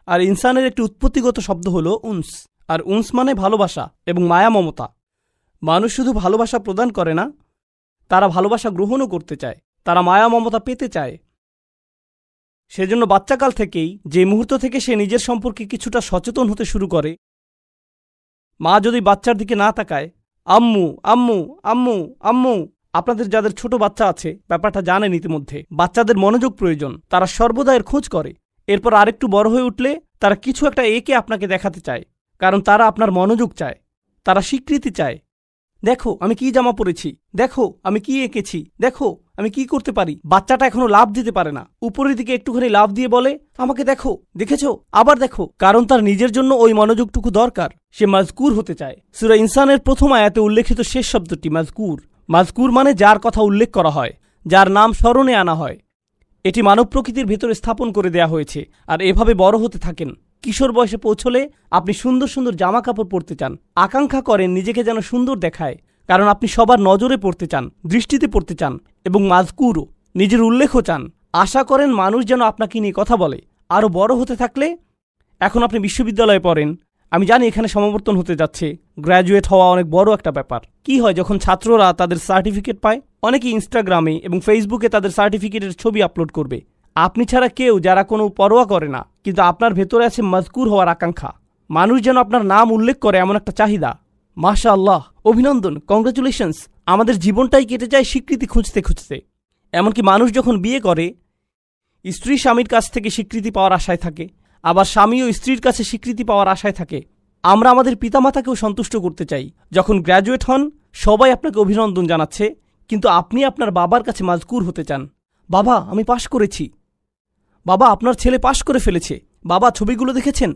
আর ইনসানের একটি উৎপত্তিগত শব্দ হলো উনস, আর উনস মানে ভালোবাসা এবং মায়া মমতা। মানুষ শুধু ভালোবাসা প্রদান করে না, তারা ভালোবাসা গ্রহণও করতে চায়, তারা মায়া মমতা পেতে চায়। সেজন্য বাচ্চাকাল থেকেই যে মুহূর্ত থেকে সে নিজের সম্পর্কে কিছুটা সচেতন হতে শুরু করে, মা যদি বাচ্চার দিকে না তাকায়, আম্মু আম্মু আম্মু আম্মু, আপনাদের যাদের ছোট বাচ্চা আছে ব্যাপারটা জানেন ইতিমধ্যে, বাচ্চাদের মনোযোগ প্রয়োজন, তারা সর্বদা এর খোঁজ করে। এরপর আরেকটু বড় হয়ে উঠলে তারা কিছু একটা এঁকে আপনাকে দেখাতে চায়, কারণ তারা আপনার মনোযোগ চায়, তারা স্বীকৃতি চায়। দেখো আমি কি জামা পরেছি, দেখো আমি কি এঁকেছি, দেখো আমি কি করতে পারি। বাচ্চাটা এখনো লাভ দিতে পারে না, উপরের দিকে একটুখানি লাভ দিয়ে বলে, আমাকে দেখো, দেখেছো, আবার দেখো, কারণ তার নিজের জন্য ওই মনোযোগটুকু দরকার। সে মাজকুর হতে চায়। সূরা ইনসানের প্রথম আয়াতে উল্লেখিত শেষ শব্দটি মাজকুর। মাজকুর মানে যার কথা উল্লেখ করা হয়, যার নাম স্মরণে আনা হয়। এটি মানব প্রকৃতির ভেতরে স্থাপন করে দেয়া হয়েছে, আর এভাবে বড় হতে থাকেন। কিশোর বয়সে পৌঁছলে আপনি সুন্দর সুন্দর জামা কাপড় পরতে চান, আকাঙ্ক্ষা করেন নিজেকে যেন সুন্দর দেখায়, কারণ আপনি সবার নজরে পড়তে চান, দৃষ্টিতে পড়তে চান, এবং মাজকুরও, নিজের উল্লেখও চান, আশা করেন মানুষ যেন আপনাকে নিয়ে কথা বলে। আরও বড় হতে থাকলে, এখন আপনি বিশ্ববিদ্যালয়ে পড়েন, আমি জানি এখানে সমাবর্তন হতে যাচ্ছে, গ্র্যাজুয়েট হওয়া অনেক বড় একটা ব্যাপার। কি হয় যখন ছাত্ররা তাদের সার্টিফিকেট পায়? অনেকে ইনস্টাগ্রামে এবং ফেসবুকে তাদের সার্টিফিকেটের ছবি আপলোড করবে। আপনি ছাড়া কেউ যারা কোনো পরোয়া করে না, কিন্তু আপনার ভেতরে আছে মাজকুর হওয়ার আকাঙ্ক্ষা। মানুষ যেন আপনার নাম উল্লেখ করে এমন একটা চাহিদা। মাশাআল্লাহ, অভিনন্দন, কংগ্রাচুলেশনস। আমাদের জীবনটাই কেটে যায় স্বীকৃতি খুঁজতে খুঁজতে। এমনকি মানুষ যখন বিয়ে করে, স্ত্রী স্বামীর কাছ থেকে স্বীকৃতি পাওয়ার আশায় থাকে, আবার স্বামীও স্ত্রীর কাছে স্বীকৃতি পাওয়ার আশায় থাকে। আমরা আমাদের পিতামাতাকেও সন্তুষ্ট করতে চাই। যখন গ্র্যাজুয়েট হন, সবাই আপনাকে অভিনন্দন জানাচ্ছে, কিন্তু আপনি আপনার বাবার কাছে মাজকুর হতে চান। বাবা, আমি পাশ করেছি। বাবা, আপনার ছেলে পাশ করে ফেলেছে। বাবা, ছবিগুলো দেখেছেন?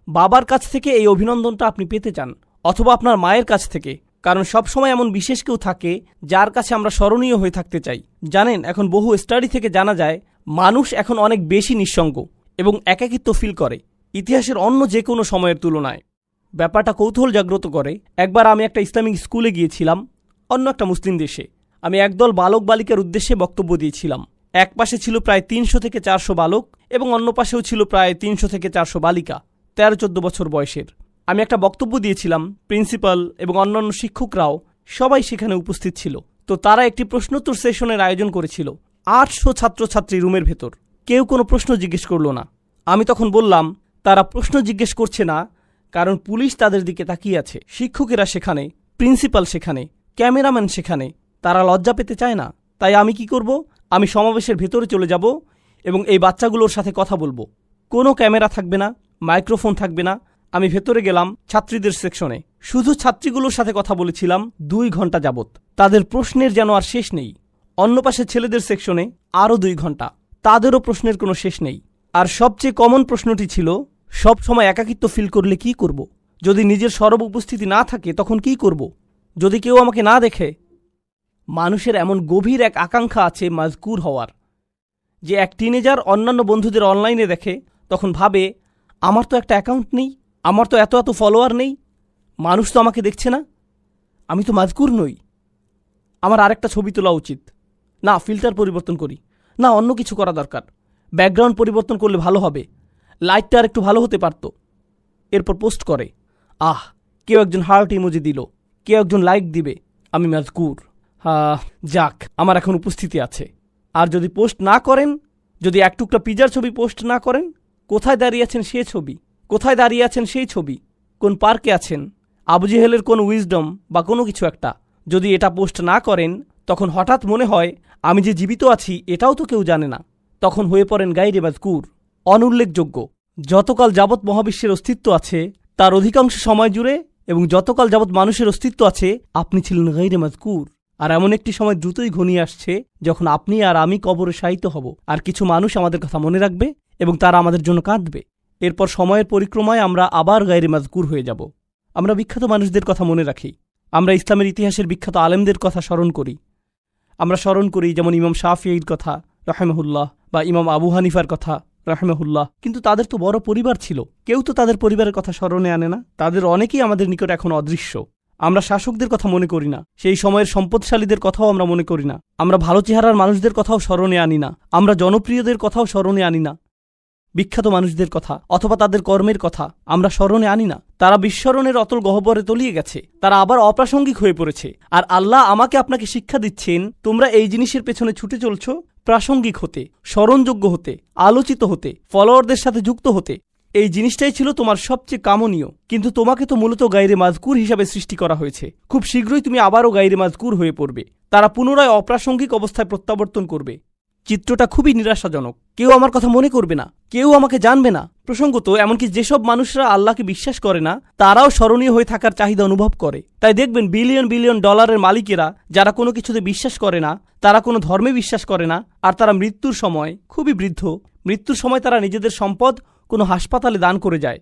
বাবার কাছ থেকে এই অভিনন্দনটা আপনি পেতে চান, অথবা আপনার মায়ের কাছ থেকে, কারণ সবসময় এমন বিশেষ কেউ থাকে যার কাছে আমরা স্মরণীয় হয়ে থাকতে চাই। জানেন, এখন বহু স্টাডি থেকে জানা যায় মানুষ এখন অনেক বেশি নিঃসঙ্গ এবং একাকিত্ব ফিল করে ইতিহাসের অন্য যে কোনো সময়ের তুলনায়। ব্যাপারটা কৌতূহল জাগ্রত করে। একবার আমি একটা ইসলামিক স্কুলে গিয়েছিলাম, অন্য একটা মুসলিম দেশে। আমি একদল বালক বালিকার উদ্দেশ্যে বক্তব্য দিয়েছিলাম। এক পাশে ছিল প্রায় 300 থেকে 400 বালক এবং অন্য পাশেও ছিল প্রায় 300 থেকে 400 বালিকা, 13-14 বছর বয়সের। আমি একটা বক্তব্য দিয়েছিলাম, প্রিন্সিপাল এবং অন্যান্য শিক্ষকরাও সবাই সেখানে উপস্থিত ছিল। তো তারা একটি প্রশ্নোত্তর সেশনের আয়োজন করেছিল। 800 ছাত্রছাত্রী রুমের ভেতর, কেউ কোনো প্রশ্ন জিজ্ঞেস করল না। আমি তখন বললাম, তারা প্রশ্ন জিজ্ঞেস করছে না কারণ পুলিশ তাদের দিকে তাকিয়ে আছে, শিক্ষকেরা সেখানে, প্রিন্সিপাল সেখানে, ক্যামেরাম্যান সেখানে। তারা লজ্জা পেতে চায় না। তাই আমি কি করব? আমি সমাবেশের ভেতরে চলে যাব এবং এই বাচ্চাগুলোর সাথে কথা বলবো। কোনো ক্যামেরা থাকবে না, মাইক্রোফোন থাকবে না। আমি ভেতরে গেলাম ছাত্রীদের সেকশনে, শুধু ছাত্রীগুলোর সাথে কথা বলেছিলাম 2 ঘন্টা যাবত। তাদের প্রশ্নের যেন আর শেষ নেই। অন্য পাশে ছেলেদের সেকশনে আরও 2 ঘন্টা, তাদেরও প্রশ্নের কোনো শেষ নেই। আর সবচেয়ে কমন প্রশ্নটি ছিল, সব সময় একাকিত্ব ফিল করলে কি করব? যদি নিজের সরব উপস্থিতি না থাকে তখন কি করব? যদি কেউ আমাকে না দেখে? মানুষের এমন গভীর এক আকাঙ্ক্ষা আছে মাজকুর হওয়ার, যে এক টিনেজার অন্যান্য বন্ধুদের অনলাইনে দেখে, তখন ভাবে, আমার তো একটা অ্যাকাউন্ট নেই, আমার তো এত ফলোয়ার নেই, মানুষ তো আমাকে দেখছে না, আমি তো মাজকুর নই, আমার আরেকটা ছবি তোলা উচিত। না, ফিল্টার পরিবর্তন করি, না অন্য কিছু করা দরকার, ব্যাকগ্রাউন্ড পরিবর্তন করলে ভালো হবে, লাইটটা আর একটু ভালো হতে পারত। এরপর পোস্ট করে, কেউ একজন হার্ট ইমোজি দিল, কেউ একজন লাইক দিবে, আমি মাজকুর। যাক, আমার এখন উপস্থিতি আছে। আর যদি পোস্ট না করেন, যদি এক টুকরা পিজার ছবি পোস্ট না করেন, কোথায় দাঁড়িয়ে আছেন সে ছবি, কোথায় দাঁড়িয়ে আছেন সেই ছবি, কোন পার্কে আছেন, আবু জেহেলের কোন উইজডম বা কোনো কিছু একটা, যদি এটা পোস্ট না করেন, তখন হঠাৎ মনে হয় আমি যে জীবিত আছি এটাও তো কেউ জানে না। তখন হয়ে পড়েন গায়রে মাজকুর, অনুল্লেখযোগ্য। যতকাল যাবৎ মহাবিশ্বের অস্তিত্ব আছে তার অধিকাংশ সময় জুড়ে, এবং যতকাল যাবৎ মানুষের অস্তিত্ব আছে, আপনি ছিলেন গায়রে মাজকুর। আর এমন একটি সময় দ্রুতই ঘনিয়ে আসছে যখন আপনি আর আমি কবরে শায়িত হব, আর কিছু মানুষ আমাদের কথা মনে রাখবে এবং তারা আমাদের জন্য কাঁদবে। এরপর সময়ের পরিক্রমায় আমরা আবার গায়রে মাজকুর হয়ে যাব। আমরা বিখ্যাত মানুষদের কথা মনে রাখি, আমরা ইসলামের ইতিহাসের বিখ্যাত আলেমদের কথা স্মরণ করি। আমরা স্মরণ করি যেমন ইমাম শাফিঈর কথা রাহিমাহুল্লাহ, বা ইমাম আবু হানিফার কথা রাহিমাহুল্লাহ। কিন্তু তাদের তো বড় পরিবার ছিল, কেউ তো তাদের পরিবারের কথা স্মরণে আনে না। তাদের অনেকেই আমাদের নিকট এখন অদৃশ্য। আমরা শাসকদের কথা মনে করি না, সেই সময়ের সম্পদশালীদের কথাও আমরা মনে করি না, আমরা ভালো চেহারার মানুষদের কথাও স্মরণে আনি না, আমরা জনপ্রিয়দের কথাও স্মরণে আনি না। বিখ্যাত মানুষদের কথা অথবা তাদের কর্মের কথা আমরা স্মরণে আনি না। তারা বিস্মরণের অতল গহ্বরে তলিয়ে গেছে, তারা আবার অপ্রাসঙ্গিক হয়ে পড়েছে। আর আল্লাহ আমাকে আপনাকে শিক্ষা দিচ্ছেন, তোমরা এই জিনিসের পেছনে ছুটে চলছ প্রাসঙ্গিক হতে, স্মরণযোগ্য হতে, আলোচিত হতে, ফলোয়ারদের সাথে যুক্ত হতে। এই জিনিসটাই ছিল তোমার সবচেয়ে কামনীয়, কিন্তু তোমাকে তো মূলত গায়রে মাজকুর হিসাবে সৃষ্টি করা হয়েছে। খুব শীঘ্রই তুমি আবারও গায়রে মাজকুর হয়ে পড়বে। তারা পুনরায় অপ্রাসঙ্গিক অবস্থায় প্রত্যাবর্তন করবে। চিত্রটা খুবই নিরাশাজনক। কেউ আমার কথা মনে করবে না, কেউ আমাকে জানবে না। প্রসঙ্গত, এমনকি যেসব মানুষরা আল্লাহকে বিশ্বাস করে না, তারাও স্মরণীয় হয়ে থাকার চাহিদা অনুভব করে। তাই দেখবেন বিলিয়ন বিলিয়ন ডলারের মালিকেরা, যারা কোনো কিছুতে বিশ্বাস করে না, তারা কোনো ধর্মে বিশ্বাস করে না, আর তারা মৃত্যুর সময়, খুবই বৃদ্ধ, মৃত্যুর সময় তারা নিজেদের সম্পদ কোনো হাসপাতালে দান করে যায়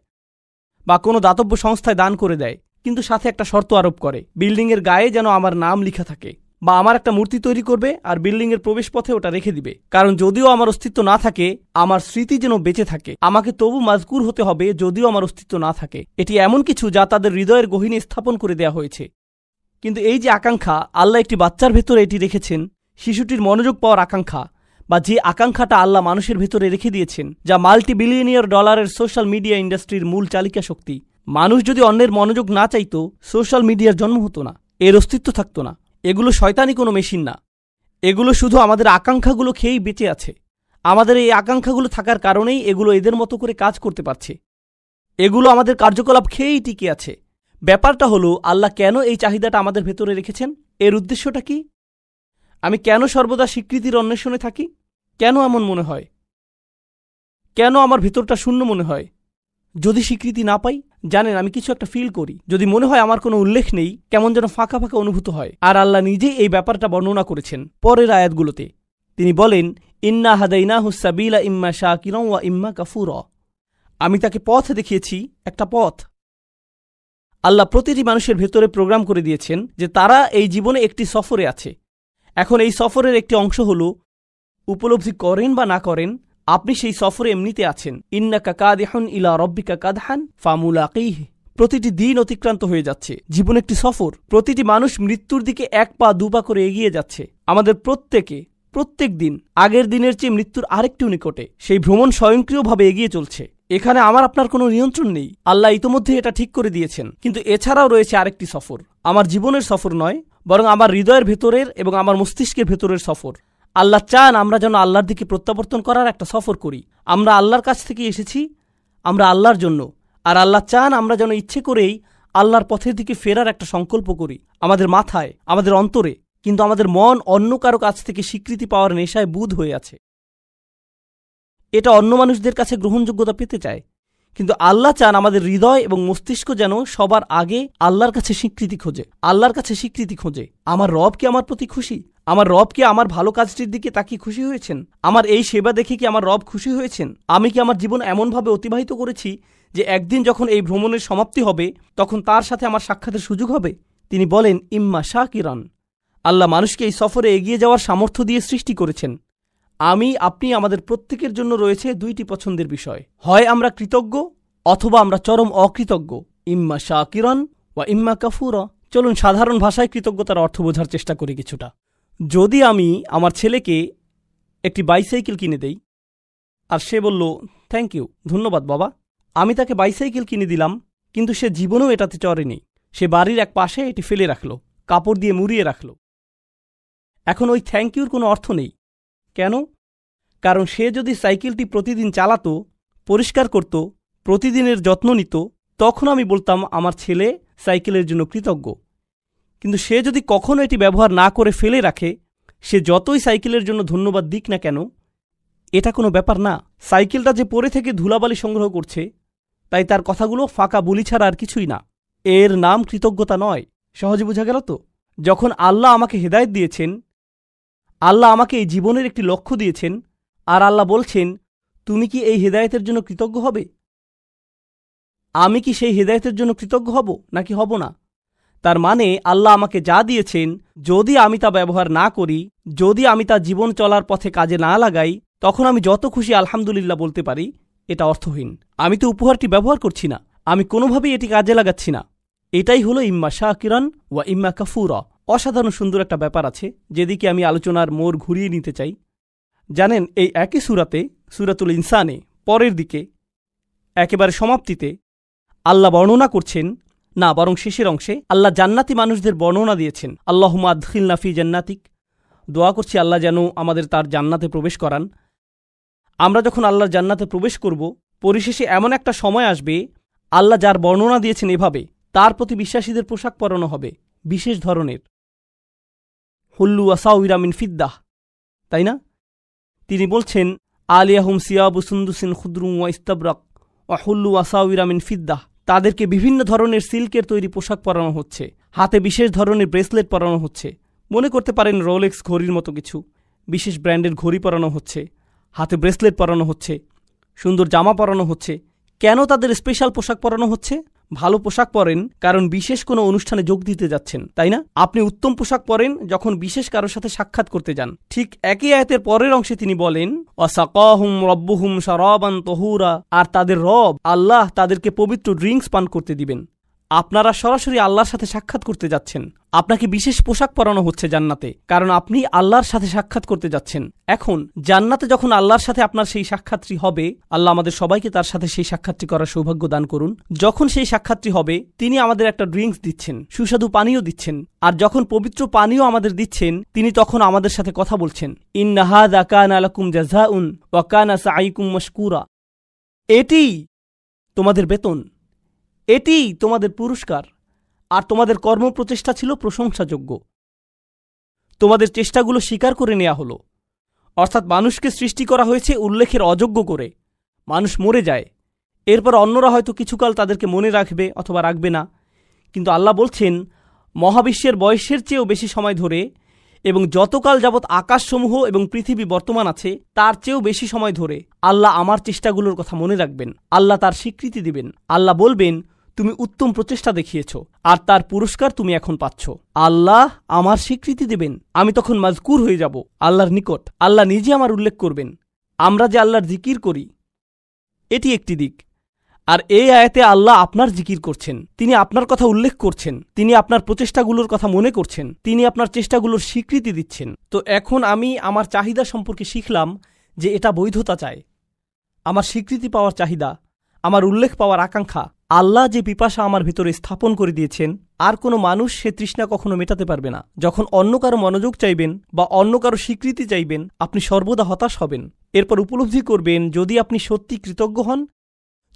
বা কোনো দাতব্য সংস্থায় দান করে দেয়, কিন্তু সাথে একটা শর্ত আরোপ করে, বিল্ডিংয়ের গায়ে যেন আমার নাম লেখা থাকে, বা আমার একটা মূর্তি তৈরি করবে আর বিল্ডিংয়ের প্রবেশপথে ওটা রেখে দিবে। কারণ যদিও আমার অস্তিত্ব না থাকে, আমার স্মৃতি যেন বেঁচে থাকে। আমাকে তবু মাজকুর হতে হবে যদিও আমার অস্তিত্ব না থাকে। এটি এমন কিছু যা তাদের হৃদয়ের গহীনে স্থাপন করে দেয়া হয়েছে। কিন্তু এই যে আকাঙ্ক্ষা, আল্লাহ একটি বাচ্চার ভেতরে এটি রেখেছেন, শিশুটির মনোযোগ পাওয়ার আকাঙ্ক্ষা, বা যে আকাঙ্ক্ষাটা আল্লাহ মানুষের ভেতরে রেখে দিয়েছেন, যা $multi-billion সোশ্যাল মিডিয়া ইন্ডাস্ট্রির মূল চালিকা শক্তি। মানুষ যদি অন্যের মনোযোগ না চাইতো, সোশ্যাল মিডিয়ার জন্ম হতো না, এর অস্তিত্ব থাকতো না। এগুলো শয়তানি কোনো মেশিন না, এগুলো শুধু আমাদের আকাঙ্ক্ষাগুলো খেয়েই বেঁচে আছে। আমাদের এই আকাঙ্ক্ষাগুলো থাকার কারণেই এগুলো এদের মতো করে কাজ করতে পারছে। এগুলো আমাদের কার্যকলাপ খেয়েই টিকে আছে। ব্যাপারটা হলো, আল্লাহ কেন এই চাহিদাটা আমাদের ভেতরে রেখেছেন? এর উদ্দেশ্যটা কি? আমি কেন সর্বদা স্বীকৃতির অন্বেষণে থাকি? কেন এমন মনে হয়? কেন আমার ভেতরটা শূন্য মনে হয়? যদি স্বীকৃতি না পাই, জানেন আমি কিছু একটা ফিল করি। যদি মনে হয় আমার কোনো উল্লেখ নেই, কেমন যেন ফাঁকা ফাঁকা অনুভূত হয়। আর আল্লাহ নিজেই এই ব্যাপারটা বর্ণনা করেছেন পরের আয়াতগুলোতে। তিনি বলেন, ইন্না হাদাইনাহু সাবিলা ইম্মা শাকিরান ওয়া ইম্মা কাফুরা। আমি তাকে পথ দেখিয়েছি, একটা পথ। আল্লাহ প্রতিটি মানুষের ভেতরে প্রোগ্রাম করে দিয়েছেন যে তারা এই জীবনে একটি সফরে আছে। এখন এই সফরের একটি অংশ হল, উপলব্ধি করেন বা না করেন, আপনি সেই সফরে এমনিতে আছেন। ইন্নাকা কাদিহুন ইলা রব্বিকা কাদহান ফামুলাকিহি। প্রতিটি দিন অতিক্রান্ত হয়ে যাচ্ছে। জীবন একটি সফর। প্রতিটি মানুষ মৃত্যুর দিকে 1 পা 2 পা করে এগিয়ে যাচ্ছে। আমাদের প্রত্যেক দিন আগের দিনের চেয়ে মৃত্যুর আরেকটু নিকটে। সেই ভ্রমণ স্বয়ংক্রিয়ভাবে এগিয়ে চলছে। এখানে আমার আপনার কোনো নিয়ন্ত্রণ নেই। আল্লাহ ইতোমধ্যে এটা ঠিক করে দিয়েছেন। কিন্তু এছাড়াও রয়েছে আরেকটি সফর। আমার জীবনের সফর নয়, বরং আমার হৃদয়ের ভেতরের এবং আমার মস্তিষ্কের ভেতরের সফর। আল্লাহ চান আমরা যেন আল্লাহর দিকে প্রত্যাবর্তন করার একটা সফর করি। আমরা আল্লাহর কাছ থেকে এসেছি, আমরা আল্লাহর জন্য। আর আল্লাহ চান আমরা যেন ইচ্ছে করেই আল্লাহর পথের দিকে ফেরার একটা সংকল্প করি, আমাদের মাথায়, আমাদের অন্তরে। কিন্তু আমাদের মন অন্য কারো কাছ থেকে স্বীকৃতি পাওয়ার নেশায় বুঁদ হয়ে আছে। এটা অন্য মানুষদের কাছে গ্রহণযোগ্যতা পেতে চায়। কিন্তু আল্লাহ চান আমাদের হৃদয় এবং মস্তিষ্ক যেন সবার আগে আল্লাহর কাছে স্বীকৃতি খোঁজে। আল্লাহর কাছে স্বীকৃতি খোঁজে। আমার রব কি আমার প্রতি খুশি? আমার রব কি আমার ভালো কাজটির দিকে তাকিয়ে খুশি হয়েছেন? আমার এই সেবা দেখে কি আমার রব খুশি হয়েছেন? আমি কি আমার জীবন এমনভাবে অতিবাহিত করেছি যে একদিন যখন এই ভ্রমণের সমাপ্তি হবে, তখন তার সাথে আমার সাক্ষাতের সুযোগ হবে? তিনি বলেন, ইম্মা শাকিরান। আল্লাহ মানুষকে এই সফরে এগিয়ে যাওয়ার সামর্থ্য দিয়ে সৃষ্টি করেছেন। আপনি আমাদের প্রত্যেকের জন্য রয়েছে 2টি পছন্দের বিষয়। হয় আমরা কৃতজ্ঞ, অথবা আমরা চরম অকৃতজ্ঞ। ইম্মা শাকিরান ওয়া ইম্মা কাফুরা। চলুন সাধারণ ভাষায় কৃতজ্ঞতার অর্থ বোঝার চেষ্টা করি কিছুটা। যদি আমি আমার ছেলেকে একটি বাইসাইকেল কিনে দেই, আর সে বলল, থ্যাংক ইউ, ধন্যবাদ বাবা। আমি তাকে বাইসাইকেল কিনে দিলাম, কিন্তু সে জীবনেও এটাতে চড়েনি। সে বাড়ির এক পাশে এটি ফেলে রাখল, কাপড় দিয়ে মুড়িয়ে রাখল। এখন ওই থ্যাংক ইউর কোনো অর্থ নেই। কেন? কারণ সে যদি সাইকেলটি প্রতিদিন চালাতো, পরিষ্কার করত, প্রতিদিনের যত্ন নিত, তখন আমি বলতাম আমার ছেলে সাইকেলের জন্য কৃতজ্ঞ। কিন্তু সে যদি কখনো এটি ব্যবহার না করে ফেলে রাখে, সে যতই সাইকেলের জন্য ধন্যবাদ দিক না কেন, এটা কোনো ব্যাপার না। সাইকেলটা যে পড়ে থেকে ধুলাবালি সংগ্রহ করছে, তাই তার কথাগুলো ফাঁকা বুলি ছাড়া আর কিছুই না। এর নাম কৃতজ্ঞতা নয়। সহজে বোঝা গেল তো? যখন আল্লাহ আমাকে হেদায়েত দিয়েছেন, আল্লাহ আমাকে এই জীবনের একটি লক্ষ্য দিয়েছেন, আর আল্লাহ বলছেন, তুমি কি এই হেদায়েতের জন্য কৃতজ্ঞ হবে? আমি কি সেই হেদায়েতের জন্য কৃতজ্ঞ হব নাকি হব না? তার মানে আল্লাহ আমাকে যা দিয়েছেন, যদি আমি তা ব্যবহার না করি, যদি আমি তা জীবন চলার পথে কাজে না লাগাই, তখন আমি যত খুশি আলহামদুলিল্লাহ বলতে পারি, এটা অর্থহীন। আমি তো উপহারটি ব্যবহার করছি না, আমি কোনোভাবেই এটি কাজে লাগাচ্ছি না। এটাই হলো ইম্মা শাকিরান ওয়া ইম্মা কাফুরা। অসাধারণ সুন্দর একটা ব্যাপার আছে, যেদিকে আমি আলোচনার মোড় ঘুরিয়ে নিতে চাই। জানেন, এই একই সূরাতে, সূরাতুল ইনসানে পরের দিকে একেবারে সমাপ্তিতে আল্লাহ বর্ণনা করছেন, না বরং শেষের অংশে আল্লাহ জান্নাতি মানুষদের বর্ণনা দিয়েছেন। আল্লাহুম্মা আদখিলনা ফি জান্নাতিক। দোয়া করছি আল্লাহ যেন আমাদের তার জান্নাতে প্রবেশ করান। আমরা যখন আল্লাহর জান্নাতে প্রবেশ করব, পরিশেষে এমন একটা সময় আসবে, আল্লাহ যার বর্ণনা দিয়েছেন এভাবে, তার প্রতি বিশ্বাসীদের পোশাক পরানো হবে বিশেষ ধরনের, হুল্লু আসাউইরা মিন ফিদ্দাহ, তাই না? তিনি বলছেন, আলিয়াহুম সিয়াবু সুন্দুসিন খুদরুম ওয়া ইস্তাবরাক ওয়া হুল্লু আসাউইরা মিন ফিদ্দাহ। তাদেরকে বিভিন্ন ধরনের সিল্কের তৈরি পোশাক পরানো হচ্ছে, হাতে বিশেষ ধরনের ব্রেসলেট পরানো হচ্ছে। মনে করতে পারেন রোলেক্স ঘড়ির মতো কিছু। বিশেষ ব্র্যান্ডের ঘড়ি পরানো হচ্ছে, হাতে ব্রেসলেট পরানো হচ্ছে, সুন্দর জামা পরানো হচ্ছে। কেন তাদের স্পেশাল পোশাক পরানো হচ্ছে? ভালো পোশাক পরেন কারণ বিশেষ কোনো অনুষ্ঠানে যোগ দিতে যাচ্ছেন, তাই না? আপনি উত্তম পোশাক পরেন যখন বিশেষ কারোর সাথে সাক্ষাৎ করতে যান। ঠিক একই আয়াতের পরের অংশে তিনি বলেন, ওয়াসাকাহুম রব্বুহুম শারাবান তাহুরা। আর তাদের রব আল্লাহ তাদেরকে পবিত্র ড্রিঙ্কস পান করতে দিবেন। আপনারা সরাসরি আল্লাহর সাথে সাক্ষাৎ করতে যাচ্ছেন। আপনাকে বিশেষ পোশাক পরানো হচ্ছে জান্নাতে, কারণ আপনি আল্লাহর সাথে সাক্ষাৎ করতে যাচ্ছেন। এখন জান্নাতে যখন আল্লাহর সাথে আপনার সেই সাক্ষাৎটি হবে, আল্লাহ আমাদের সবাইকে তার সাথে সেই সাক্ষাৎটি করার সৌভাগ্য দান করুন। যখন সেই সাক্ষাৎটি হবে, তিনি আমাদের একটা ড্রিঙ্কস দিচ্ছেন, সুস্বাদু পানীয় দিচ্ছেন। আর যখন পবিত্র পানীয় আমাদের দিচ্ছেন, তিনি তখন আমাদের সাথে কথা বলছেন, ইন্না হাযা কানা লাকুম জাযাউন ওয়া কানা সাঈকুম মাশকুরা। এটিই তোমাদের বেতন, এটিই তোমাদের পুরস্কার, আর তোমাদের কর্মপ্রচেষ্টা ছিল প্রশংসাযোগ্য। তোমাদের চেষ্টাগুলো স্বীকার করে নেওয়া হলো। অর্থাৎ মানুষকে সৃষ্টি করা হয়েছে উল্লেখের অযোগ্য করে। মানুষ মরে যায়, এরপর অন্যরা হয়তো কিছুকাল তাদেরকে মনে রাখবে অথবা রাখবে না, কিন্তু আল্লাহ বলছেন মহাবিশ্বের বয়সের চেয়েও বেশি সময় ধরে এবং যতকাল যাবৎ আকাশসমূহ এবং পৃথিবী বর্তমান আছে তার চেয়েও বেশি সময় ধরে আল্লাহ আমার চেষ্টাগুলোর কথা মনে রাখবেন। আল্লাহ তার স্বীকৃতি দিবেন। আল্লাহ বলবেন, তুমি উত্তম প্রচেষ্টা দেখিয়েছ, আর তার পুরস্কার তুমি এখন পাচ্ছ। আল্লাহ আমার স্বীকৃতি দেবেন, আমি তখন মাজকুর হয়ে যাব আল্লাহর নিকট। আল্লাহ নিজে আমার উল্লেখ করবেন। আমরা যে আল্লাহর জিকির করি, এটি একটি দিক। আর এই আয়াতে আল্লাহ আপনার জিকির করছেন, তিনি আপনার কথা উল্লেখ করছেন, তিনি আপনার প্রচেষ্টাগুলোর কথা মনে করছেন, তিনি আপনার চেষ্টাগুলোর স্বীকৃতি দিচ্ছেন। তো এখন আমি আমার চাহিদা সম্পর্কে শিখলাম যে এটা বৈধতা চায়, আমার স্বীকৃতি পাওয়ার চাহিদা, আমার উল্লেখ পাওয়ার আকাঙ্ক্ষা। আল্লাহ যে পিপাসা আমার ভিতরে স্থাপন করে দিয়েছেন, আর কোনো মানুষ সে তৃষ্ণা কখনো মেটাতে পারবে না। যখন অন্য কারো মনোযোগ চাইবেন বা অন্য কারো স্বীকৃতি চাইবেন, আপনি সর্বদা হতাশ হবেন। এরপর উপলব্ধি করবেন, যদি আপনি সত্যি কৃতজ্ঞ হন,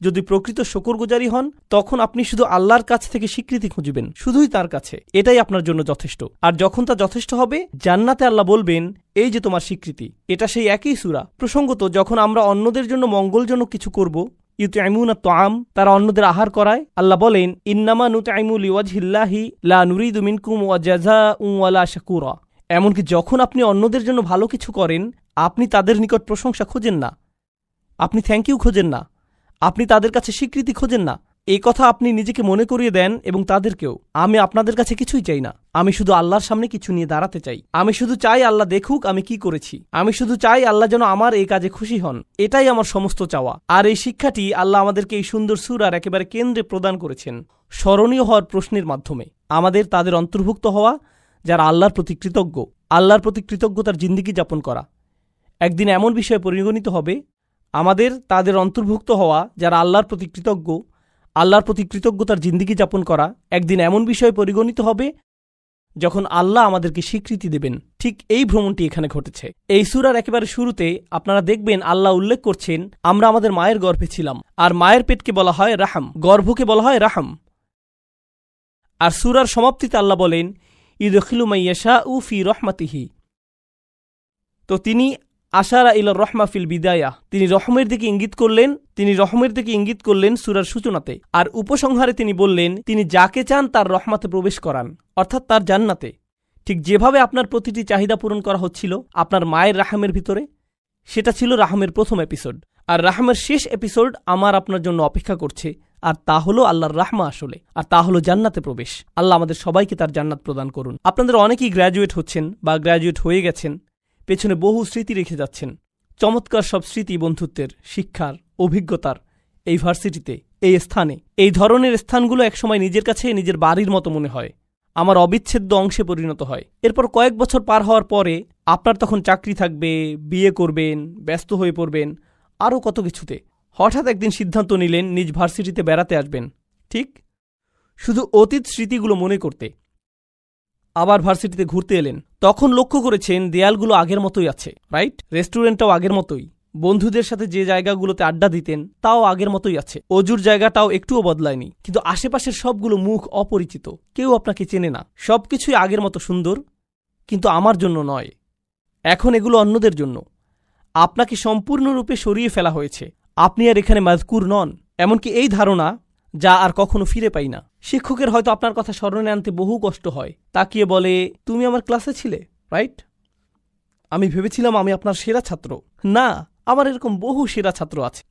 যদি প্রকৃত শুকরগুজারি হন, তখন আপনি শুধু আল্লাহর কাছ থেকে স্বীকৃতি খুঁজবেন, শুধুই তার কাছে। এটাই আপনার জন্য যথেষ্ট। আর যখন তা যথেষ্ট হবে, জান্নাতে আল্লাহ বলবেন, এই যে তোমার স্বীকৃতি। এটা সেই একই সূরা। প্রসঙ্গত, যখন আমরা অন্যদের জন্য মঙ্গলজনক কিছু করব, ইউতঈমুনা আত-তাআম, তারা অন্যদের আহার করায়, আল্লাহ বলেন, ইন্নামা নুতঈমু লিওয়াজহিল্লাহি লা নুরিদু মিনকুম জাযাআন ওয়ালা শাকুরা। এমনকি যখন আপনি অন্যদের জন্য ভালো কিছু করেন, আপনি তাদের নিকট প্রশংসা খোঁজেন না, আপনি থ্যাংক ইউ খোঁজেন না, আপনি তাদের কাছে স্বীকৃতি খোঁজেন না। এই কথা আপনি নিজেকে মনে করিয়ে দেন এবং তাদেরকেও, আমি আপনাদের কাছে কিছুই চাই না, আমি শুধু আল্লাহর সামনে কিছু নিয়ে দাঁড়াতে চাই। আমি শুধু চাই আল্লাহ দেখুক আমি কি করেছি। আমি শুধু চাই আল্লাহ যেন আমার এই কাজে খুশি হন। এটাই আমার সমস্ত চাওয়া। আর এই শিক্ষাটি আল্লাহ আমাদেরকে এই সুন্দর সূরার একেবারে কেন্দ্রে প্রদান করেছেন, স্মরণীয় হওয়ার প্রশ্নের মাধ্যমে। আমাদের তাদের অন্তর্ভুক্ত হওয়া যারা আল্লাহর প্রতি কৃতজ্ঞ, আল্লাহর প্রতি কৃতজ্ঞতার জিন্দেগি যাপন করা। একদিন এমন বিষয়ে পরিগণিত হবে, আমাদের তাদের অন্তর্ভুক্ত হওয়া যারা আল্লাহর প্রতি কৃতজ্ঞ, আল্লাহর প্রতি কৃতজ্ঞতার জিন্দেগি যাপন করা একদিন এমন বিষয়ে পরিগণিত হবে যখন আল্লাহ আমাদেরকে স্বীকৃতি দেবেন। ঠিক এই ভ্রমণটি এখানে ঘটেছে। এই সূরার একেবারে শুরুতে আপনারা দেখবেন আল্লাহ উল্লেখ করছেন, আমরা আমাদের মায়ের গর্ভে ছিলাম। আর মায়ের পেটকে বলা হয় রাহাম, গর্ভকে বলা হয় রাহাম। আর সূরার সমাপ্তিতে আল্লাহ বলেন, ইউদখিলু মান ইয়াশাউ ফি রাহমাতিহি। তো তিনি আশারা ইলা রহমা ফিল বিদায়া, তিনি রহমের দিকে ইঙ্গিত করলেন, তিনি রহমের দিকে ইঙ্গিত করলেন সূরার সূচনাতে। আর উপসংহারে তিনি বললেন, তিনি যাকে চান তার রহমাতে প্রবেশ করান, অর্থাৎ তার জান্নাতে। ঠিক যেভাবে আপনার প্রতিটি চাহিদা পূরণ করা হচ্ছিল আপনার মায়ের রাহমের ভিতরে, সেটা ছিল রাহমের প্রথম এপিসোড। আর রাহমের শেষ এপিসোড আমার আপনার জন্য অপেক্ষা করছে, আর তা হলো আল্লাহর রাহমা আসলে, আর তা হলো জান্নাতে প্রবেশ। আল্লাহ আমাদের সবাইকে তার জান্নাত প্রদান করুন। আপনাদের অনেকেই গ্র্যাজুয়েট হচ্ছেন বা গ্র্যাজুয়েট হয়ে গেছেন, পেছনে বহু স্মৃতি রেখে যাচ্ছেন, চমৎকার সব স্মৃতি, বন্ধুত্বের, শিক্ষার, অভিজ্ঞতার। এই ভার্সিটিতে, এই স্থানে, এই ধরনের স্থানগুলো একসময় নিজের কাছে নিজের বাড়ির মতো মনে হয়, আমার অবিচ্ছেদ্য অংশে পরিণত হয়। এরপর কয়েক বছর পার হওয়ার পরে আপনার তখন চাকরি থাকবে, বিয়ে করবেন, ব্যস্ত হয়ে পড়বেন, আরও কত কিছুতে। হঠাৎ একদিন সিদ্ধান্ত নিলেন নিজ ভার্সিটিতে বেড়াতে আসবেন, ঠিক শুধু অতীত স্মৃতিগুলো মনে করতে। আবার ভার্সিটিতে ঘুরতে এলেন, তখন লক্ষ্য করেছেন দেয়ালগুলো আগের মতোই আছে, রাইট? রেস্টুরেন্টটাও আগের মতোই, বন্ধুদের সাথে যে জায়গাগুলোতে আড্ডা দিতেন তাও আগের মতোই আছে, অজুর জায়গাটাও একটুও বদলায়নি। কিন্তু আশেপাশের সবগুলো মুখ অপরিচিত, কেউ আপনাকে চেনে না। সবকিছুই আগের মতো সুন্দর, কিন্তু আমার জন্য নয়, এখন এগুলো অন্যদের জন্য। আপনাকে সম্পূর্ণরূপে সরিয়ে ফেলা হয়েছে, আপনি আর এখানে মাজকুর নন। এমনকি এই ধারণা, যা আর কখনো ফিরে পাই না। শিক্ষকের হয়তো আপনার কথা স্মরণে আনতে বহু কষ্ট হয়, তাকিয়ে বলে, তুমি আমার ক্লাসে ছিলে, রাইট? আমি ভেবেছিলাম আমি আপনার সেরা ছাত্র। না, আমার এরকম বহু সেরা ছাত্র আছে,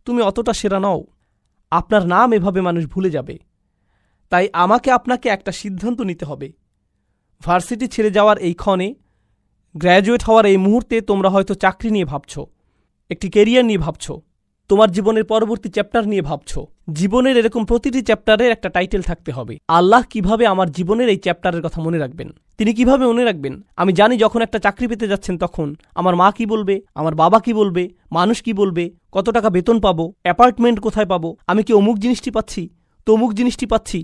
তুমি অতটা সেরা নও। আপনার নাম এভাবে মানুষ ভুলে যাবে। তাই আমাকে আপনাকে একটা সিদ্ধান্ত নিতে হবে। ভার্সিটি ছেড়ে যাওয়ার এই ক্ষণে, গ্র্যাজুয়েট হওয়ার এই মুহূর্তে তোমরা হয়তো চাকরি নিয়ে ভাবছ, একটি কেরিয়ার নিয়ে ভাবছ, তোমার জীবনের পরবর্তী চ্যাপ্টার নিয়ে ভাবছো। জীবনের এরকম প্রতিটি চ্যাপ্টারের একটা টাইটেল থাকতে হবে। আল্লাহ কিভাবে আমার জীবনের এই চ্যাপ্টারের কথা মনে রাখবেন? তিনি কিভাবে মনে রাখবেন? আমি জানি যখন একটা চাকরি পেতে যাচ্ছেন তখন আমার মা কি বলবে, আমার বাবা কি বলবে, মানুষ কি বলবে, কত টাকা বেতন পাবো, অ্যাপার্টমেন্ট কোথায় পাবো, আমি কি অমুক জিনিসটি পাচ্ছি, তমুক জিনিসটি পাচ্ছি।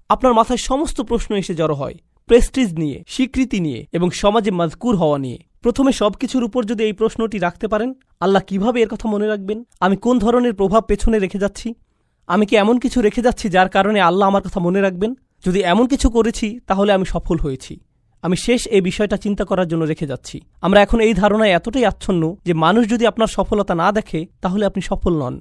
আপনার মাথায় সমস্ত প্রশ্ন এসে জড়ো হয় প্রেস্টিজ নিয়ে, স্বীকৃতি নিয়ে এবং সমাজে মাজকুর হওয়া নিয়ে। প্রথমে সবকিছুর উপর যদি এই প্রশ্নটি রাখতে পারেন, আল্লাহ কিভাবে এর কথা মনে রাখবেন? আমি কোন ধরনের প্রভাব পেছনে রেখে যাচ্ছি? আমি কি এমন কিছু রেখে যাচ্ছি যার কারণে আল্লাহ আমার কথা মনে রাখবেন? যদি এমন কিছু করেছি তাহলে আমি সফল হয়েছি। আমি শেষ এই বিষয়টা চিন্তা করার জন্য রেখে যাচ্ছি। আমরা এখন এই ধারণায় এতটাই আচ্ছন্ন যে মানুষ যদি আপনার সফলতা না দেখে তাহলে আপনি সফল নন।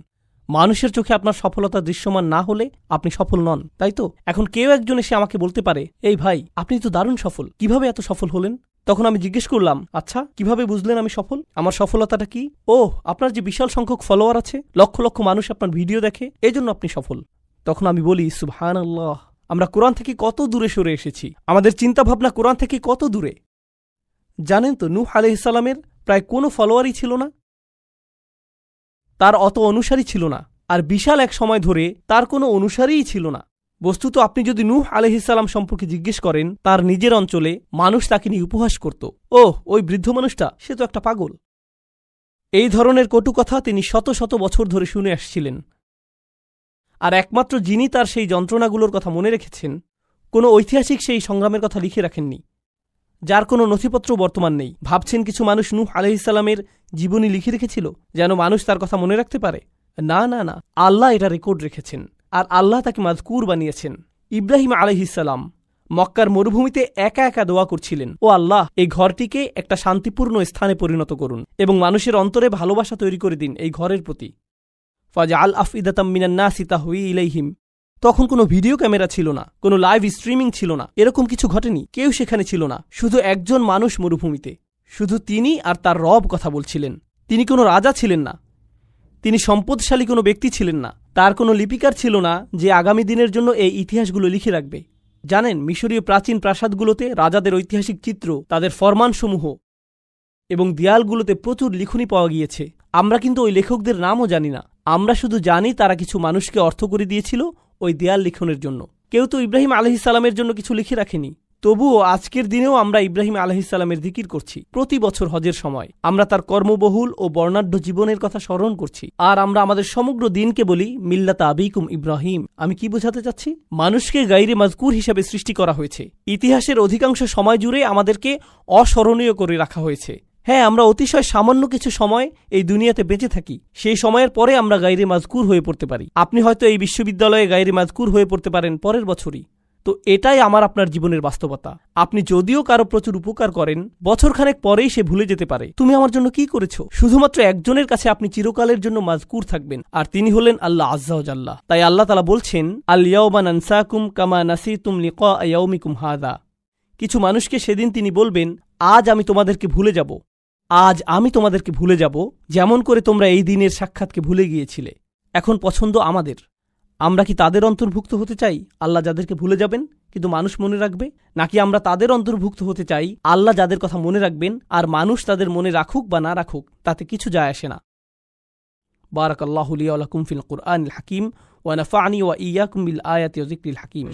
মানুষের চোখে আপনার সফলতা দৃশ্যমান না হলে আপনি সফল নন, তাই তো? এখন কেউ একজন এসে আমাকে বলতে পারে, এই ভাই, আপনি তো দারুণ সফল, কিভাবে এত সফল হলেন? তখন আমি জিজ্ঞেস করলাম, আচ্ছা কিভাবে বুঝলেন আমি সফল? আমার সফলতাটা কি? ওহ, আপনার যে বিশাল সংখ্যক ফলোয়ার আছে, লক্ষ লক্ষ মানুষ আপনার ভিডিও দেখে, এজন্য আপনি সফল। তখন আমি বলি, সুবহানাল্লাহ, আমরা কোরআন থেকে কত দূরে সরে এসেছি। আমাদের চিন্তাভাবনা কোরআন থেকে কত দূরে। জানেন তো, নূহ আলাইহিস সালামের প্রায় কোনো ফলোয়ারই ছিল না, তার অত অনুসারী ছিল না, আর বিশাল এক সময় ধরে তার কোনো অনুসারীই ছিল না। বস্তুত আপনি যদি নূহ আলাইহিস সালাম সম্পর্কে জিজ্ঞেস করেন, তার নিজের অঞ্চলে মানুষ তাকে নিয়ে উপহাস করত, ওহ, ওই বৃদ্ধ মানুষটা, সে তো একটা পাগল। এই ধরনের কটু কথা তিনি শত শত বছর ধরে শুনে আসছিলেন। আর একমাত্র যিনি তার সেই যন্ত্রণাগুলোর কথা মনে রেখেছেন, কোনো ঐতিহাসিক সেই সংগ্রামের কথা লিখে রাখেননি, যার কোনো নথিপত্র বর্তমান নেই। ভাবছেন কিছু মানুষ নূহ আলাইহিস সালামের জীবনী লিখে রেখেছিল যেন মানুষ তার কথা মনে রাখতে পারে? না না না, আল্লাহ এটা রেকর্ড রেখেছেন, আর আল্লাহ তাকে মাজকুর বানিয়েছেন। ইব্রাহিম আলাইহিস সালাম মক্কার মরুভূমিতে একা একা দোয়া করছিলেন, ও আল্লাহ, এই ঘরটিকে একটা শান্তিপূর্ণ স্থানে পরিণত করুন এবং মানুষের অন্তরে ভালোবাসা তৈরি করে দিন এই ঘরের প্রতি। ফাজআল আফইদাতাম মিনান নাসি তাহওয়ি ইলাইহিম। তখন কোনো ভিডিও ক্যামেরা ছিল না, কোনো লাইভ স্ট্রিমিং ছিল না, এরকম কিছু ঘটেনি, কেউ সেখানে ছিল না, শুধু একজন মানুষ মরুভূমিতে, শুধু তিনি আর তার রব কথা বলছিলেন। তিনি কোনো রাজা ছিলেন না, তিনি সম্পদশালী কোনো ব্যক্তি ছিলেন না, তার কোনো লিপিকার ছিল না যে আগামী দিনের জন্য এই ইতিহাসগুলো লিখে রাখবে। জানেন, মিশরীয় প্রাচীন প্রাসাদগুলোতে রাজাদের ঐতিহাসিক চিত্র, তাদের ফরমানসমূহ এবং দেয়ালগুলোতে প্রচুর লিখনি পাওয়া গিয়েছে। আমরা কিন্তু ওই লেখকদের নামও জানি না, আমরা শুধু জানি তারা কিছু মানুষকে অর্থ করে দিয়েছিল ওই দেয়াল লিখনের জন্য। কেউ তো ইব্রাহিম আলাইহিস সালামের জন্য কিছু লিখে রাখেনি। তবুও আজকের দিনেও আমরা ইব্রাহিম আলাইহিস সালামের জিকির করছি। প্রতি বছর হজের সময় আমরা তার কর্মবহুল ও বর্ণাঢ্য জীবনের কথা স্মরণ করছি। আর আমরা আমাদের সমগ্র দিনকে বলি মিল্লাতা আবিকুম ইব্রাহিম। আমি কি বোঝাতে চাচ্ছি? মানুষকে গায়রে মাজকুর হিসেবে সৃষ্টি করা হয়েছে। ইতিহাসের অধিকাংশ সময় জুড়ে আমাদেরকে অস্মরণীয় করে রাখা হয়েছে। হ্যাঁ, আমরা অতিশয় সামান্য কিছু সময় এই দুনিয়াতে বেঁচে থাকি, সেই সময়ের পরে আমরা গায়রে মাজকুর হয়ে পড়তে পারি। আপনি হয়তো এই বিশ্ববিদ্যালয়ে গায়রে মাজকুর হয়ে পড়তে পারেন পরের বছরই। তো এটাই আমার আপনার জীবনের বাস্তবতা। আপনি যদিও কারো প্রচুর উপকার করেন, বছরখানেক পরেই সে ভুলে যেতে পারে তুমি আমার জন্য কি করেছো। শুধুমাত্র একজনের কাছে আপনি চিরকালের জন্য মাজকুর থাকবেন, আর তিনি হলেন আল্লাহ আজ্জা ওয়া জাল্লা। তাই আল্লাহ তাআলা বলছেন, আল ইয়াওমা নানসাকুম কামা নাসিতুম লিকা ইয়াউমিকুম হাযা। কিছু মানুষকে সেদিন তিনি বলবেন, আজ আমি তোমাদেরকে ভুলে যাব, আজ আমি তোমাদেরকে ভুলে যাব, যেমন করে তোমরা এই দিনের সাক্ষাৎকে ভুলে গিয়েছিলে। এখন পছন্দ আমাদের, আমরা কি তাদের অন্তর্ভুক্ত হতে চাই আল্লাহ যাদেরকে ভুলে যাবেন কিন্তু মানুষ মনে রাখবে, নাকি আমরা তাদের অন্তর্ভুক্ত হতে চাই আল্লাহ যাদের কথা মনে রাখবেন আর মানুষ তাদের মনে রাখুক বা না রাখুক তাতে কিছু যায় আসে না। বারাকাল্লাহু লি ওয়া লাকুম ফিল কুরআনিল হাকিম ওয়া নাফা'নি ওয়া ইয়্যাকুম বিল আয়াতি ওয়া যিকরিল হাকিম।